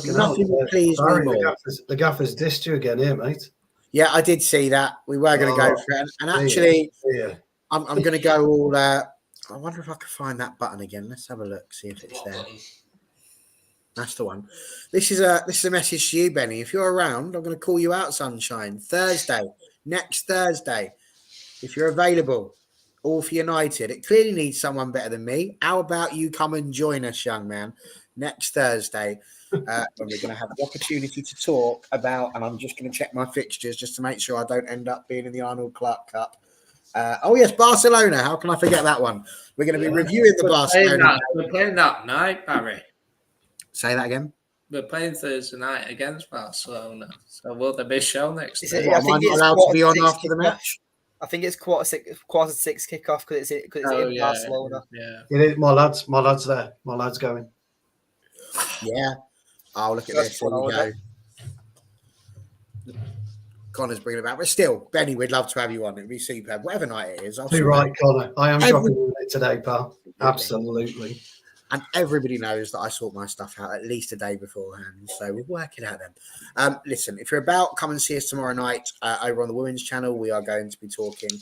Nothing will please me more. The gaffer's dissed you again here, mate. Yeah, I did see that. We were going to go for it. And actually, I'm going to go all... I wonder if I can find that button again. Let's have a look, see if it's there. That's the one. This is a message to you, Benny. If you're around, I'm going to call you out, Sunshine. Next Thursday, if you're available, all for United. It clearly needs someone better than me. How about you come and join us, young man, next Thursday? When we're going to have the opportunity to talk about, and I'm just going to check my fixtures just to make sure I don't end up being in the Arnold Clark Cup. Yes, Barcelona. How can I forget that one? We're going to be reviewing the Barcelona. We're playing that night, Barry. Say that again. We're playing Thursday night against Barcelona. So will there be a show next day? Am I not allowed to be on after the match? I think it's quarter to six kickoff because it's in Barcelona. Yeah, it is. My lad's there. My lad's going. Yeah. Oh, look at this. Here we go. Connor's bringing it back. But still, Benny, we'd love to have you on. It'd be superb. Whatever night it is. You're right, Connor. I am dropping with it today, pal. Absolutely. And everybody knows that I sort my stuff out at least a day beforehand. So we'll work it out then. Listen, if you're about, come and see us tomorrow night over on the Women's Channel. We are going to be talking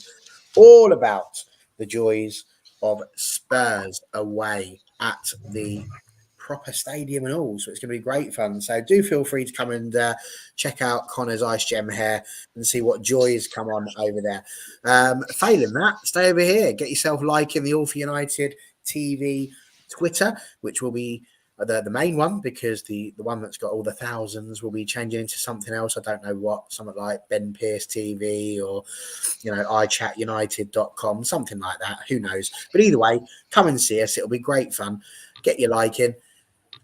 all about the joys of Spurs away at the proper stadium and all, so it's going to be great fun. So do feel free to come and check out Connor's Ice Gem hair and see what joys come on over there. Failing that, stay over here, get yourself liking the All for United TV Twitter, which will be the main one, because the one that's got all the thousands will be changing into something else. I don't know what, something like Ben Pierce TV or iChatUnited.com, something like that, who knows. But either way, come and see us, it'll be great fun. Get your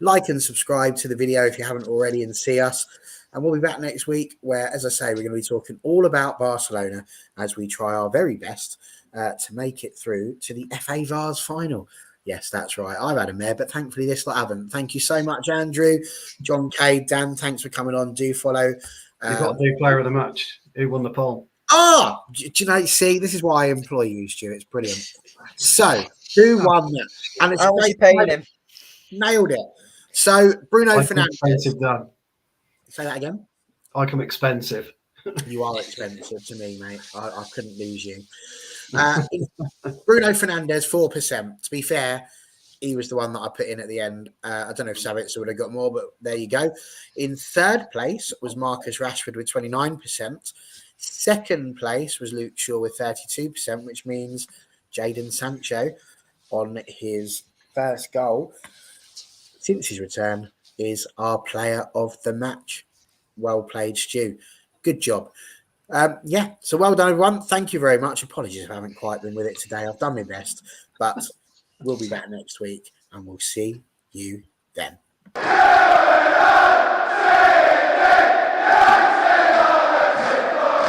like and subscribe to the video if you haven't already, and see us. And we'll be back next week where, as I say, we're going to be talking all about Barcelona as we try our very best to make it through to the FA Vars final. Yes, that's right. I've had a mare, but thankfully this lot haven't. Thank you so much, Andrew, John K, Dan. Thanks for coming on. Do follow. You've got the player of the match. Who won the poll? Do you know, see, this is why I employ you, Stu. It's brilliant. So Who won that? And it's How was you paying him? nailed it. So Bruno Like Fernandes. expensive, Dan. Say that again. Like I'm expensive. You are expensive to me, mate. I couldn't lose you. Bruno Fernandes, 4%. To be fair, he was the one that I put in at the end. I don't know if Savitzer would have got more, but there you go. In third place was Marcus Rashford with 29%. Second place was Luke Shaw with 32%, which means Jadon Sancho on his first goal since his return is our player of the match. Well played, Stu. Good job. So well done, everyone. Thank you very much. Apologies if I haven't quite been with it today. I've done my best, but we'll be back next week and we'll see you then.